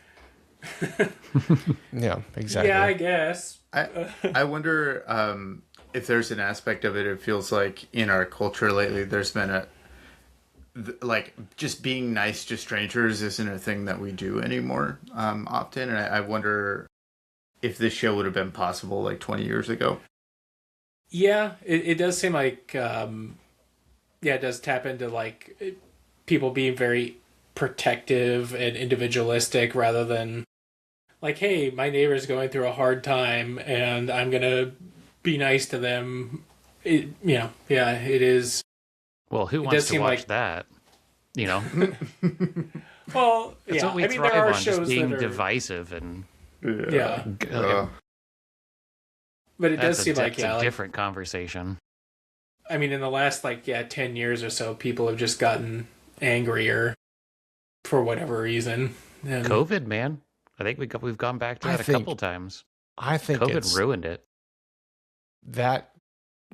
Speaker 3: Yeah, exactly.
Speaker 2: Yeah, I guess.
Speaker 4: I wonder if there's an aspect of it. It feels like in our culture lately, there's been like just being nice to strangers isn't a thing that we do anymore often. And I wonder if this show would have been possible like 20 years ago.
Speaker 2: Yeah, it does seem like yeah, it does tap into like people being very protective and individualistic rather than like, hey, my neighbor's going through a hard time and I'm gonna be nice to them. Yeah, it is.
Speaker 1: Well, who
Speaker 2: It
Speaker 1: wants
Speaker 2: does
Speaker 1: to
Speaker 2: seem
Speaker 1: watch
Speaker 2: like,
Speaker 1: that? You know,
Speaker 2: well,
Speaker 1: that's
Speaker 2: yeah.
Speaker 1: what we
Speaker 2: I mean, there
Speaker 1: thrive
Speaker 2: are
Speaker 1: on, just
Speaker 2: shows
Speaker 1: being
Speaker 2: that are,
Speaker 1: divisive, and
Speaker 2: yeah, but it does seem like,
Speaker 1: that's
Speaker 2: yeah,
Speaker 1: a
Speaker 2: like,
Speaker 1: different conversation.
Speaker 2: I mean, in the last like 10 years or so, people have just gotten angrier for whatever reason. And
Speaker 1: COVID, man, I think we've gone back to
Speaker 3: I
Speaker 1: that a
Speaker 3: think
Speaker 1: couple times.
Speaker 3: I think
Speaker 1: COVID
Speaker 3: it's
Speaker 1: ruined it.
Speaker 3: that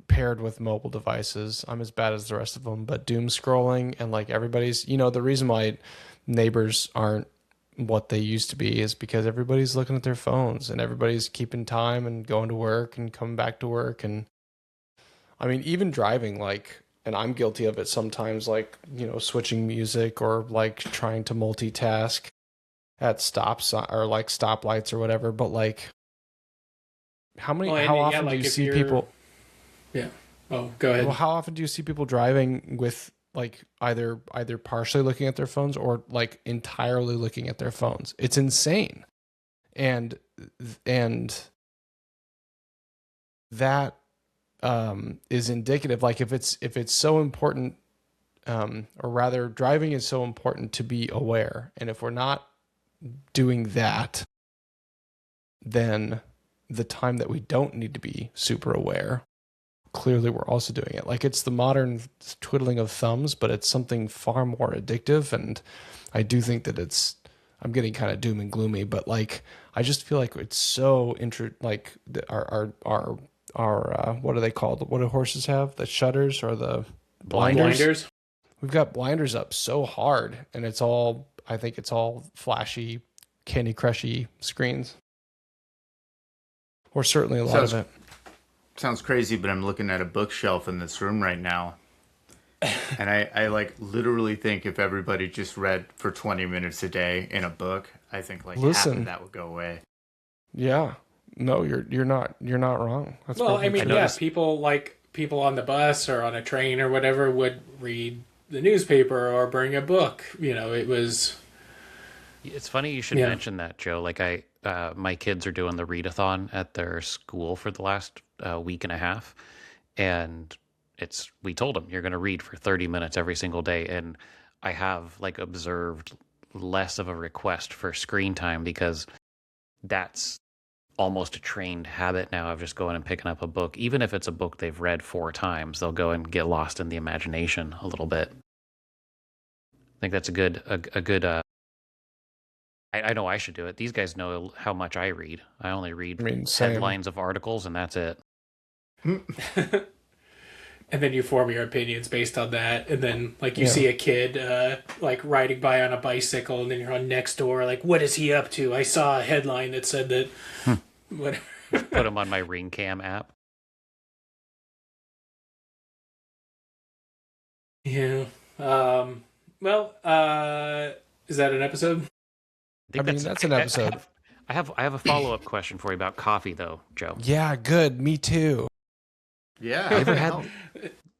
Speaker 3: paired with mobile devices. I'm as bad as the rest of them, but doom scrolling and like everybody's, the reason why neighbors aren't what they used to be is because everybody's looking at their phones and everybody's keeping time and going to work and coming back to work. And I mean, even driving, like, and I'm guilty of it sometimes, like, switching music or like trying to multitask at stops or like stoplights or whatever. But like, how
Speaker 2: yeah,
Speaker 3: often do
Speaker 2: like
Speaker 3: you
Speaker 2: if
Speaker 3: see
Speaker 2: you're,
Speaker 3: people?
Speaker 2: yeah. Oh, go ahead.
Speaker 3: Well, how often do you see people driving with like either partially looking at their phones or like entirely looking at their phones? It's insane. And that is indicative, like if it's so important, or rather driving is so important to be aware. And if we're not doing that, then the time that we don't need to be super aware, clearly we're also doing it. Like it's the modern twiddling of thumbs, but it's something far more addictive. And I do think that I'm getting kind of doom and gloomy, but like I just feel like it's so like our what are they called? What do horses have? The shutters or the blinders? We've got blinders up so hard, and I think it's all flashy, Candy Crushy screens, or certainly a lot of it.
Speaker 4: Sounds crazy, but I'm looking at a bookshelf in this room right now. And I like literally think if everybody just read for 20 minutes a day in a book, I think like half of that would go away.
Speaker 3: Yeah. No, you're not wrong. That's
Speaker 2: Well, I mean,
Speaker 1: noticed-
Speaker 2: people on the bus or on a train or whatever would read the newspaper or bring a book. It was.
Speaker 1: It's funny you should mention that, Joe. Like my kids are doing the readathon at their school for the last week and a half, and we told them you're going to read for 30 minutes every single day, and I have like observed less of a request for screen time because that's almost a trained habit now of just going and picking up a book. Even if it's a book they've read 4 times, they'll go and get lost in the imagination a little bit. I think that's a good I know I should do it. These guys know how much I read. I only read headlines of articles, and that's it.
Speaker 2: And then you form your opinions based on that. And then, like, you see a kid, like, riding by on a bicycle, and then you're on Nextdoor, like, what is he up to? I saw a headline that said that... Whatever.
Speaker 1: Put him on my Ring Cam app.
Speaker 2: Yeah. Well, is that an episode?
Speaker 3: I mean, that's an episode.
Speaker 1: I have a follow-up question for you about coffee, though, Joe.
Speaker 3: Yeah, good. Me too.
Speaker 4: Yeah.
Speaker 1: You ever had...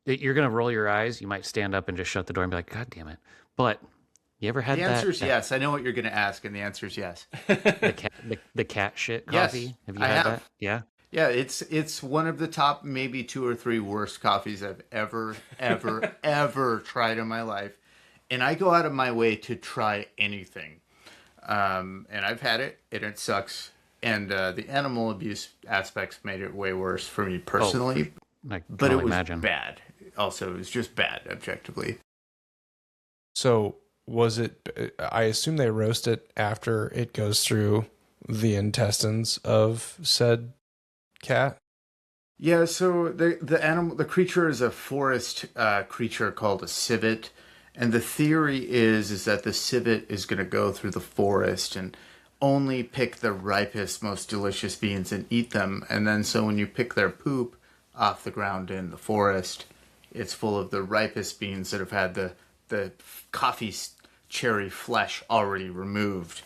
Speaker 1: You're going to roll your eyes. You might stand up and just shut the door and be like, God damn it. But you ever had
Speaker 4: the
Speaker 1: that?
Speaker 4: The answer is yes. I know what you're going to ask, and the answer is yes.
Speaker 1: The cat shit coffee?
Speaker 4: Yes,
Speaker 1: have you had that? Yeah?
Speaker 4: Yeah, it's one of the top maybe 2 or 3 worst coffees I've ever tried in my life. And I go out of my way to try anything. And I've had it, and it sucks. And the animal abuse aspects made it way worse for me personally. But it was bad. Also, it was just bad, objectively.
Speaker 3: So, was it... I assume they roast it after it goes through the intestines of said cat?
Speaker 4: Yeah, so the creature is a forest creature called a civet. And the theory is that the civet is going to go through the forest and only pick the ripest, most delicious beans and eat them. And then so when you pick their poop off the ground in the forest, it's full of the ripest beans that have had the coffee cherry flesh already removed.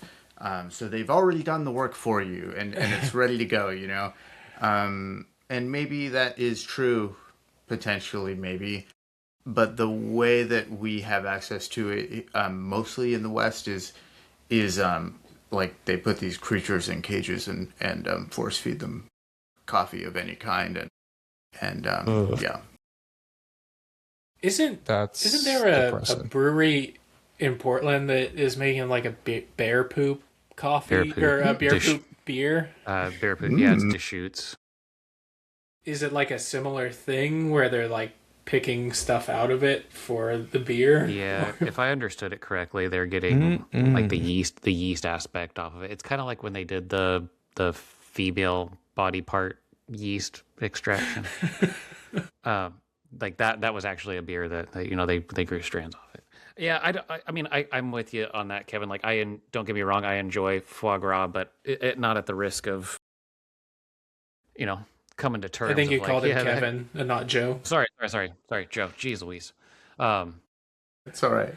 Speaker 4: So they've already done the work for you, and it's ready to go, And and maybe that is true, potentially, maybe. But the way that we have access to it, mostly in the West, is like they put these creatures in cages and force feed them coffee of any kind, and yeah.
Speaker 2: Isn't there a brewery in Portland that is making like a bear poop coffee or a bear poop beer?
Speaker 1: Bear poop, yeah, it's Deschutes.
Speaker 2: Is it like a similar thing where they're like picking stuff out of it for the beer?
Speaker 1: Yeah, if I understood it correctly, they're getting like the yeast aspect off of it. It's kind of like when they did the female body part yeast extraction. Like that was actually a beer that they grew strands off it. Yeah, I'm with you on that, Kevin. Like don't get me wrong, I enjoy foie gras, but it not at the risk of coming to terms.
Speaker 2: I think you
Speaker 1: like,
Speaker 2: called him Kevin and not Joe.
Speaker 1: Sorry, Joe. Jeez Louise.
Speaker 4: It's all right.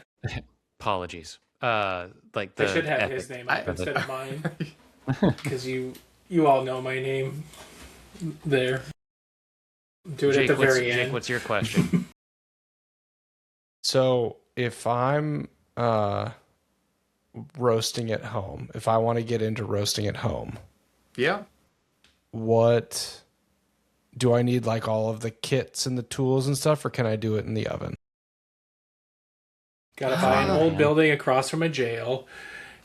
Speaker 1: Apologies.
Speaker 2: I should have his name up instead of mine, because you all know my name there. Do it
Speaker 1: Jake,
Speaker 2: at the very end.
Speaker 1: Jake, what's your question?
Speaker 3: So if I'm roasting at home, if I want to get into roasting at home,
Speaker 4: yeah,
Speaker 3: what do I need? Like all of the kits and the tools and stuff, or can I do it in the oven?
Speaker 2: Gotta buy an old building across from a jail,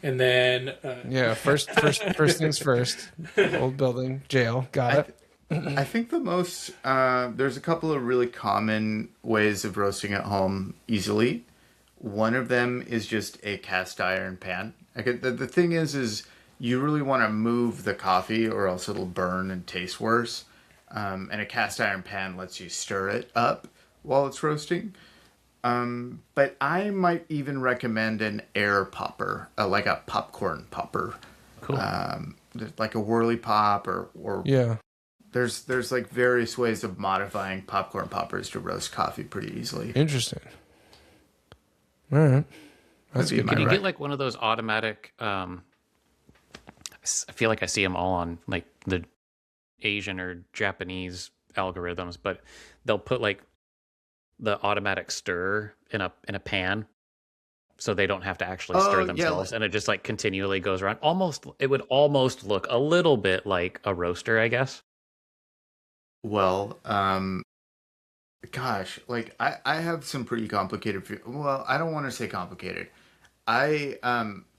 Speaker 2: and then
Speaker 3: yeah, first things first. Old building, jail, got it.
Speaker 4: I think the most there's a couple of really common ways of roasting at home easily. One of them is just a cast iron pan. The thing is you really want to move the coffee or else it'll burn and taste worse. And a cast iron pan lets you stir it up while it's roasting. But I might even recommend an air popper, like a popcorn popper.
Speaker 1: Cool.
Speaker 4: Like a whirly pop or
Speaker 3: yeah.
Speaker 4: There's like various ways of modifying popcorn poppers to roast coffee pretty easily.
Speaker 3: Interesting. All right. That's good.
Speaker 1: Can you get like one of those automatic? I feel like I see them all on like the Asian or Japanese algorithms, but they'll put like the automatic stir in a pan, so they don't have to actually stir themselves, and it just like continually goes around. It would almost look a little bit like a roaster, I guess.
Speaker 4: Well, gosh, like I have some pretty complicated. Well, I don't want to say complicated. I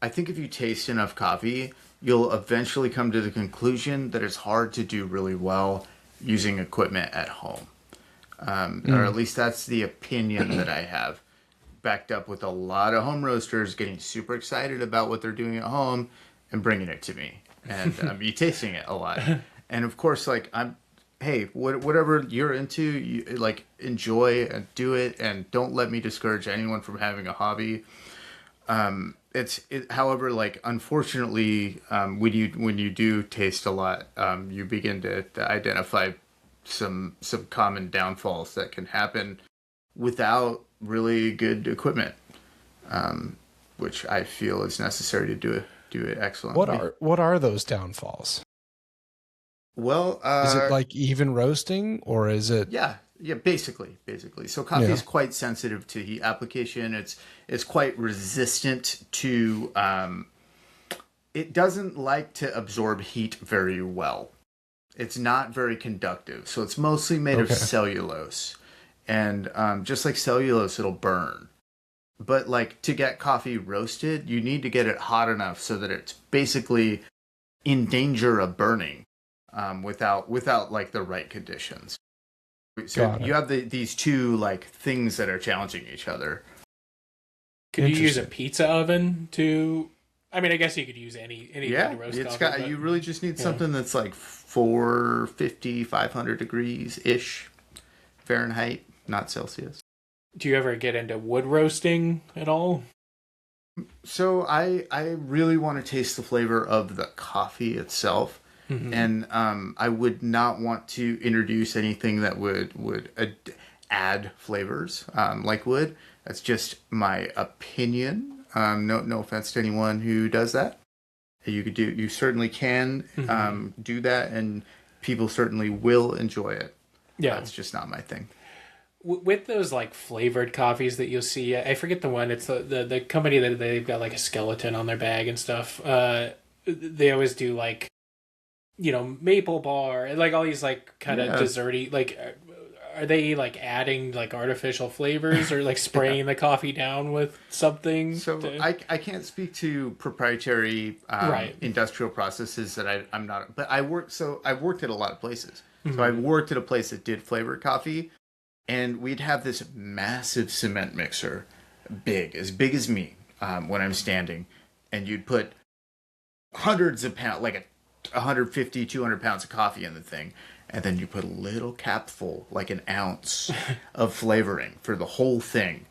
Speaker 4: think if you taste enough coffee, you'll eventually come to the conclusion that it's hard to do really well using equipment at home. Or at least that's the opinion that I have, backed up with a lot of home roasters getting super excited about what they're doing at home and bringing it to me, and me tasting it a lot. And of course, like hey, whatever you're into, you like enjoy and do it, and don't let me discourage anyone from having a hobby. However, like unfortunately, when you do taste a lot, you begin to identify some common downfalls that can happen without really good equipment, which I feel is necessary to do it excellently.
Speaker 3: What are those downfalls?
Speaker 4: Well,
Speaker 3: is it like even roasting, or is it?
Speaker 4: Yeah, basically. So coffee is quite sensitive to heat application. It's quite resistant to. It doesn't like to absorb heat very well. It's not very conductive, so it's mostly made of cellulose, and just like cellulose, it'll burn. But like to get coffee roasted, you need to get it hot enough so that it's basically in danger of burning. Without like the right conditions. So you have these two like things that are challenging each other.
Speaker 2: Could you use a pizza oven to? I mean, I guess you could use anything to roast coffee.
Speaker 4: You really just need something that's like 450, 500 degrees ish Fahrenheit, not Celsius.
Speaker 2: Do you ever get into wood roasting at all?
Speaker 4: So I really want to taste the flavor of the coffee itself. Mm-hmm. And I would not want to introduce anything that would add flavors like wood. That's just my opinion. No offense to anyone who does that. You certainly can do that, and people certainly will enjoy it.
Speaker 2: Yeah.
Speaker 4: It's just not my thing.
Speaker 2: With those like flavored coffees that you'll see, I forget the one. It's the company that they've got like a skeleton on their bag and stuff. They always do like, maple bar and like all these like kind of desserty like. Are they like adding like artificial flavors or like spraying the coffee down with something?
Speaker 4: So I can't speak to proprietary industrial processes that I'm not. But I've worked at a lot of places. Mm-hmm. So I've worked at a place that did flavored coffee, and we'd have this massive cement mixer, as big as me, when I'm standing, and you'd put hundreds of pounds, like 150, 200 pounds of coffee in the thing. And then you put a little capful, like an ounce of flavoring for the whole thing,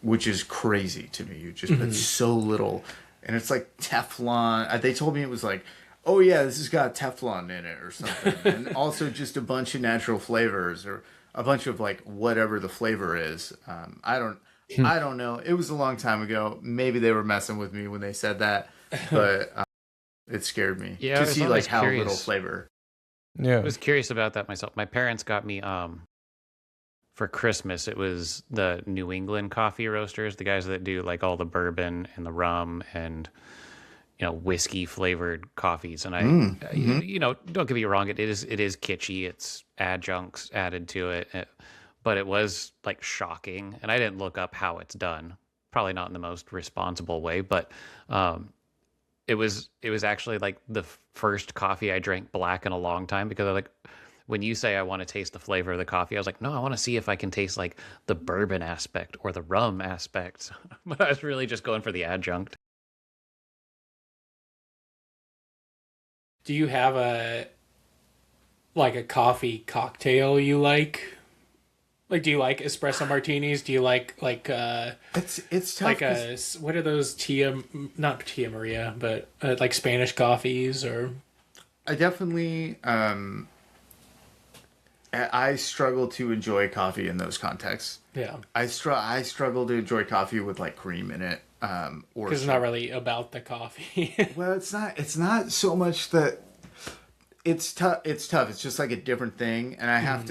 Speaker 4: which is crazy to me. You just put so little, and it's like Teflon. They told me it was like, oh yeah, this has got Teflon in it or something. And also just a bunch of natural flavors or a bunch of like whatever the flavor is. I don't know. It was a long time ago. Maybe they were messing with me when they said that, but it scared me to see like how little flavor.
Speaker 3: Yeah,
Speaker 1: I was curious about that myself. My parents got me for Christmas. It was the New England coffee roasters, the guys that do like all the bourbon and the rum and whiskey flavored coffees. And don't get me wrong, it is kitschy. It's adjuncts added to it, but it was like shocking. And I didn't look up how it's done. Probably not in the most responsible way, but it was actually like the first coffee I drank black in a long time, because I like when you say I want to taste the flavor of the coffee, I was like, no, I want to see if I can taste like the bourbon aspect or the rum aspect. But I was really just going for the adjunct.
Speaker 2: Do you have a coffee cocktail you like? Like, do you like espresso martinis? Do you like
Speaker 4: it's tough.
Speaker 2: Like what are those not Tia Maria, but like Spanish coffees or?
Speaker 4: I definitely I struggle to enjoy coffee in those contexts.
Speaker 2: Yeah,
Speaker 4: I struggle to enjoy coffee with like cream in it, or
Speaker 2: because it's not really about the coffee.
Speaker 4: Well, it's not so much that. It's tough. It's just like a different thing, and I have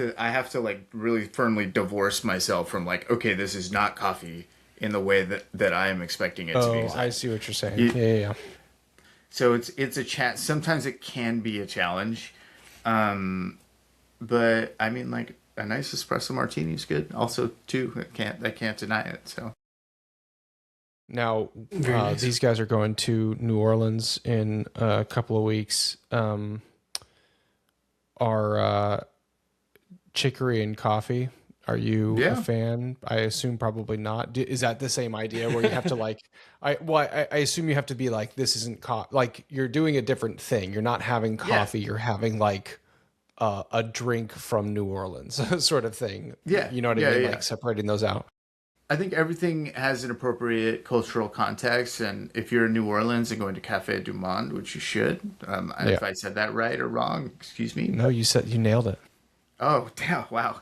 Speaker 4: to like really firmly divorce myself from like, okay, this is not coffee in the way that I am expecting it to be.
Speaker 3: I see what you're saying. Yeah.
Speaker 4: So it's a chat. Sometimes it can be a challenge, but I mean, like a nice espresso martini is good. Also, too, I can't deny it. So
Speaker 3: now these guys are going to New Orleans in a couple of weeks. Are chicory and coffee, are you a fan? I assume probably not. Is that the same idea where you have to like I assume you have to be like, this isn't like you're doing a different thing. You're not having coffee, you're having like a drink from New Orleans sort of thing.
Speaker 4: Yeah.
Speaker 3: You know what I mean? Like separating those out.
Speaker 4: I think everything has an appropriate cultural context, and if you're in New Orleans and going to Café du Monde, which you should, if I said that right or wrong, excuse me.
Speaker 3: No, you nailed it.
Speaker 4: Oh, damn, wow.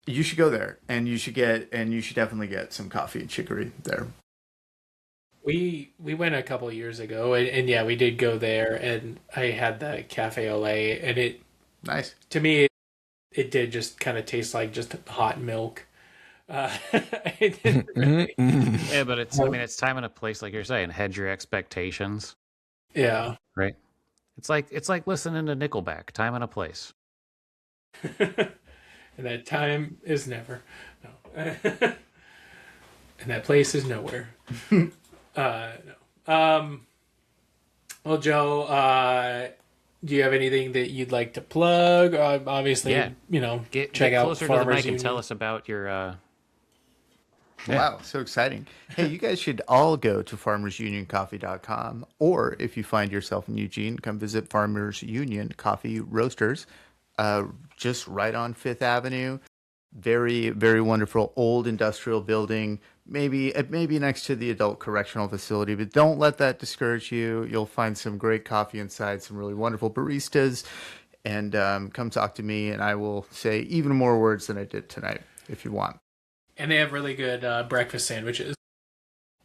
Speaker 4: You should go there, and you should definitely get some coffee and chicory there.
Speaker 2: We went a couple of years ago, and yeah, we did go there, and I had the cafe au lait, and it
Speaker 4: nice
Speaker 2: to me. It did just kind of taste like just hot milk. Really...
Speaker 1: Yeah, but it's time and a place, like you're saying. Hedge your expectations.
Speaker 2: Yeah,
Speaker 1: right. It's like listening to Nickelback. Time and a place.
Speaker 2: And that time is never. No. And that place is nowhere. No. Well, Joe, do you have anything that you'd like to plug? Obviously, check out
Speaker 1: closer to the mic and tell us about your.
Speaker 4: Wow, so exciting. Hey, you guys should all go to farmersunioncoffee.com, or if you find yourself in Eugene, come visit Farmers Union Coffee Roasters, just right on 5th Avenue. Very, very wonderful old industrial building, maybe next to the adult correctional facility, but don't let that discourage you. You'll find some great coffee inside, some really wonderful baristas, and come talk to me, and I will say even more words than I did tonight if you want.
Speaker 2: And they have really good breakfast sandwiches.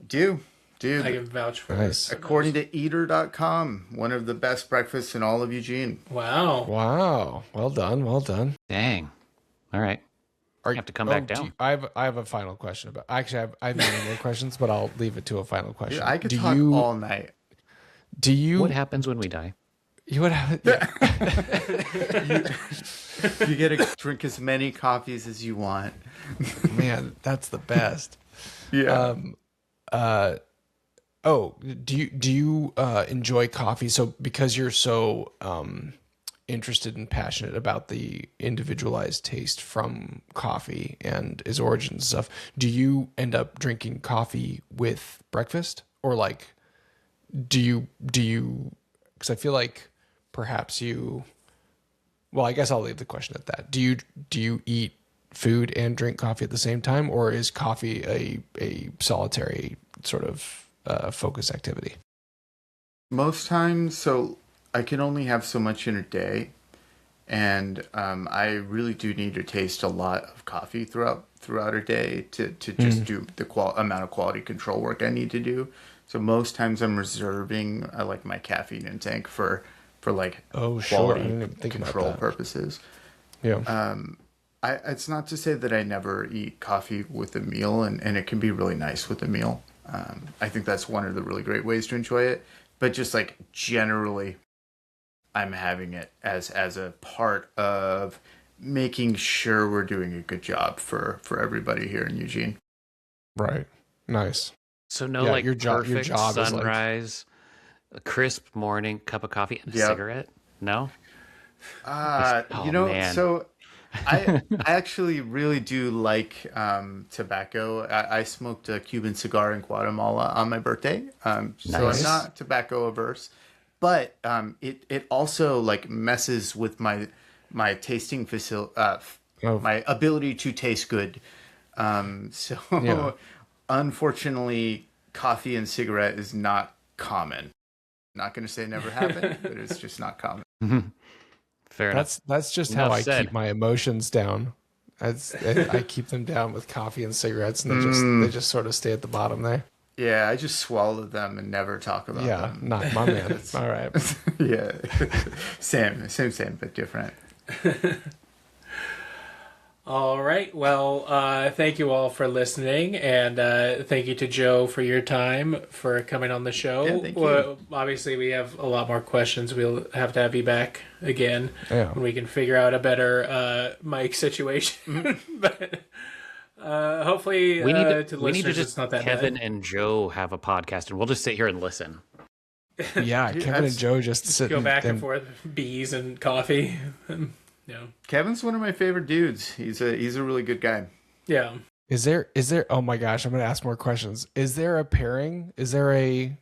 Speaker 4: Do Dude,
Speaker 2: I can vouch for
Speaker 3: Nice.
Speaker 2: it.
Speaker 4: according to eater.com, one of the best breakfasts in all of Eugene.
Speaker 2: Wow.
Speaker 3: Wow. Well done. Well done.
Speaker 1: Dang. All right. I have to come back down.
Speaker 3: I have a final question about. Actually, I have many more questions, but I'll leave it to a final question.
Speaker 4: Dude, I could
Speaker 3: do
Speaker 4: talk
Speaker 3: you,
Speaker 4: all night.
Speaker 3: Do you?
Speaker 1: What happens when we die?
Speaker 3: You would have. Yeah.
Speaker 4: You get to drink as many coffees as you want.
Speaker 3: Man, that's the best.
Speaker 4: Yeah.
Speaker 3: Do you enjoy coffee? So because you're so interested and passionate about the individualized taste from coffee and its origins and stuff, do you end up drinking coffee with breakfast, or like do you? Because I feel like perhaps you. Well, I guess I'll leave the question at that. Do you eat food and drink coffee at the same time, or is coffee a solitary sort of focus activity?
Speaker 4: Most times, so I can only have so much in a day, and I really do need to taste a lot of coffee throughout a day to just do the amount of quality control work I need to do. So most times I'm reserving like my caffeine intake for like
Speaker 3: Sure. I didn't even think about
Speaker 4: control
Speaker 3: that.
Speaker 4: purposes.
Speaker 3: Yeah.
Speaker 4: It's not to say that I never eat coffee with a meal, and it can be really nice with a meal. I think that's one of the really great ways to enjoy it. But just like generally, I'm having it as a part of making sure we're doing a good job for everybody here in Eugene.
Speaker 3: Right. Nice.
Speaker 1: So no,
Speaker 3: Yeah,
Speaker 1: like
Speaker 3: your job
Speaker 1: perfect
Speaker 3: is like-
Speaker 1: sunrise, a crisp morning, cup of coffee, and a
Speaker 4: Yep.
Speaker 1: cigarette? No?
Speaker 4: You know,
Speaker 1: man.
Speaker 4: so I actually really do like tobacco. I smoked a Cuban cigar in Guatemala on my birthday. So
Speaker 1: Nice.
Speaker 4: I'm not tobacco averse, but it also like messes with my tasting my ability to taste good. So
Speaker 3: Yeah.
Speaker 4: unfortunately, coffee and cigarette is not common. Not going to say it never happened, but it's just not common.
Speaker 1: Fair enough.
Speaker 3: That's just
Speaker 1: Enough
Speaker 3: how I
Speaker 1: said.
Speaker 3: keep my emotions down. I keep them down with coffee and cigarettes, and they just sort of stay at the bottom there.
Speaker 4: Yeah, I just swallow them and never talk about
Speaker 3: Yeah,
Speaker 4: them.
Speaker 3: not my man. All right.
Speaker 4: Yeah, same, but different.
Speaker 2: All right. Well, thank you all for listening, and thank you to Joe for your time for coming on the show.
Speaker 4: Yeah, thank you.
Speaker 2: Well, obviously, we have a lot more questions. We'll have to have you back again
Speaker 3: Yeah.
Speaker 2: when we can figure out a better mic situation. But hopefully,
Speaker 1: We need to,
Speaker 2: to
Speaker 1: we need to
Speaker 2: listeners,
Speaker 1: just
Speaker 2: it's not that
Speaker 1: Kevin
Speaker 2: bad.
Speaker 1: and Joe have a podcast, and we'll just sit here and listen.
Speaker 3: Yeah, Kevin and
Speaker 4: that's-
Speaker 3: Joe just sit
Speaker 2: Go back and
Speaker 3: and
Speaker 2: forth, bees and coffee. Yeah.
Speaker 4: Kevin's one of my favorite dudes. He's a really good guy.
Speaker 2: Yeah.
Speaker 3: Is there? Oh my gosh, I'm gonna ask more questions. Is there a pairing? Is there a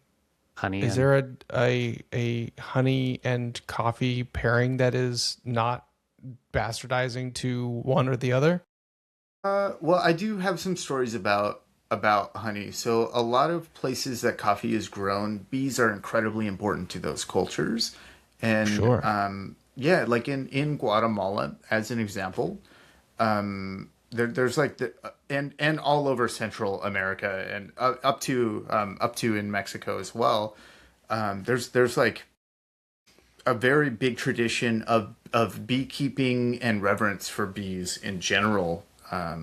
Speaker 1: Honey.
Speaker 3: Is there a honey and coffee pairing that is not bastardizing to one or the other?
Speaker 4: Well, I do have some stories about honey. So a lot of places that coffee is grown, bees are incredibly important to those cultures. And
Speaker 3: Sure.
Speaker 4: yeah, like in Guatemala, as an example, there's like and all over Central America and up to in Mexico as well. There's like a very big tradition of beekeeping and reverence for bees in general.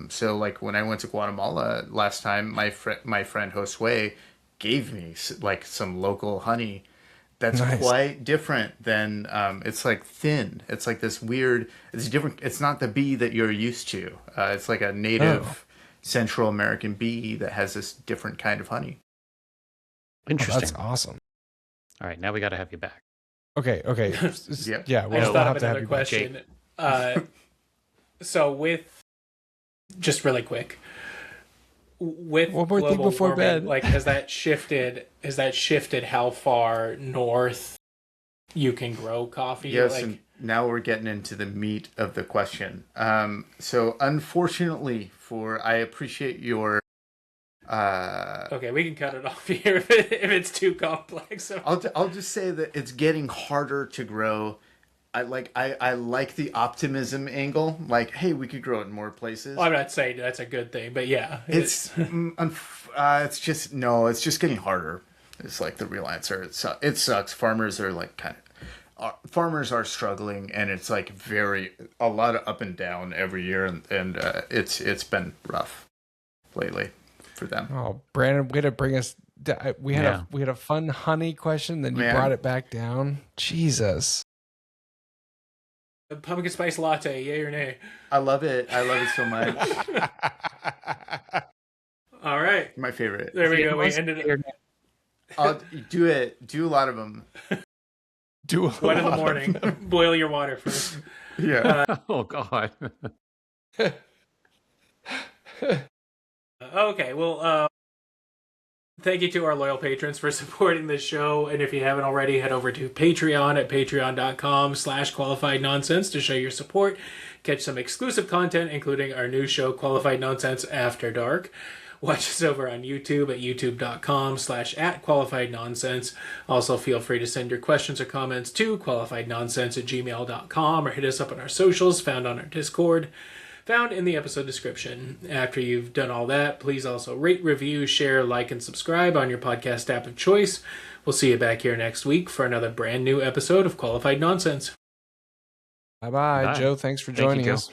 Speaker 4: So like when I went to Guatemala last time, my friend Josue gave me like some local honey that's
Speaker 3: Nice.
Speaker 4: quite different than it's like thin. It's like this weird. It's different. It's not the bee that you're used to. It's like a native Central American bee that has this different kind of honey.
Speaker 1: Interesting.
Speaker 3: That's awesome.
Speaker 1: All right, now we got to have you back.
Speaker 3: Okay.
Speaker 4: Yep.
Speaker 3: Yeah,
Speaker 2: I
Speaker 3: we'll
Speaker 2: still
Speaker 3: have
Speaker 2: have
Speaker 3: to have
Speaker 2: another
Speaker 3: you back.
Speaker 2: question. So just really quick, with
Speaker 3: One more thing
Speaker 2: global
Speaker 3: before
Speaker 2: warming,
Speaker 3: bed.
Speaker 2: like has that shifted how far north you can grow coffee?
Speaker 4: Yes,
Speaker 2: Like,
Speaker 4: and now we're getting into the meat of the question. So unfortunately, I appreciate your.
Speaker 2: okay, we can cut it off here if it's too complex.
Speaker 4: I'll just say that it's getting harder to grow I like the optimism angle. Like, hey, we could grow it in more places.
Speaker 2: Well, I'm not saying that's a good thing, but yeah,
Speaker 4: It's just getting harder. It's like the real answer. It sucks. Farmers are like farmers are struggling, and it's like a lot of up and down every year, and it's been rough lately for them.
Speaker 3: Oh, Brandon, way to bring us. We had a fun honey question, then you brought it back down. Jesus.
Speaker 2: A pumpkin spice latte, yay or nay?
Speaker 4: I love it. I love it so much.
Speaker 2: All right.
Speaker 4: My favorite.
Speaker 2: There we go. We ended it.
Speaker 4: I'll do it. Do a lot of them.
Speaker 3: Do
Speaker 2: one in the morning. Boil your water first.
Speaker 4: Yeah.
Speaker 1: Oh, God.
Speaker 2: Okay. Well, thank you to our loyal patrons for supporting this show. And if you haven't already, head over to Patreon at patreon.com/qualifiednonsense to show your support. Catch some exclusive content, including our new show, Qualified Nonsense After Dark. Watch us over on YouTube at youtube.com/@qualifiednonsense. Also, feel free to send your questions or comments to qualifiednonsense@gmail.com or hit us up on our socials found on our Discord, found in the episode description. After you've done all that, please also rate, review, share, like, and subscribe on your podcast app of choice. We'll see you back here next week for another brand new episode of Qualified Nonsense.
Speaker 3: Bye-bye, Joe. Thanks for joining us.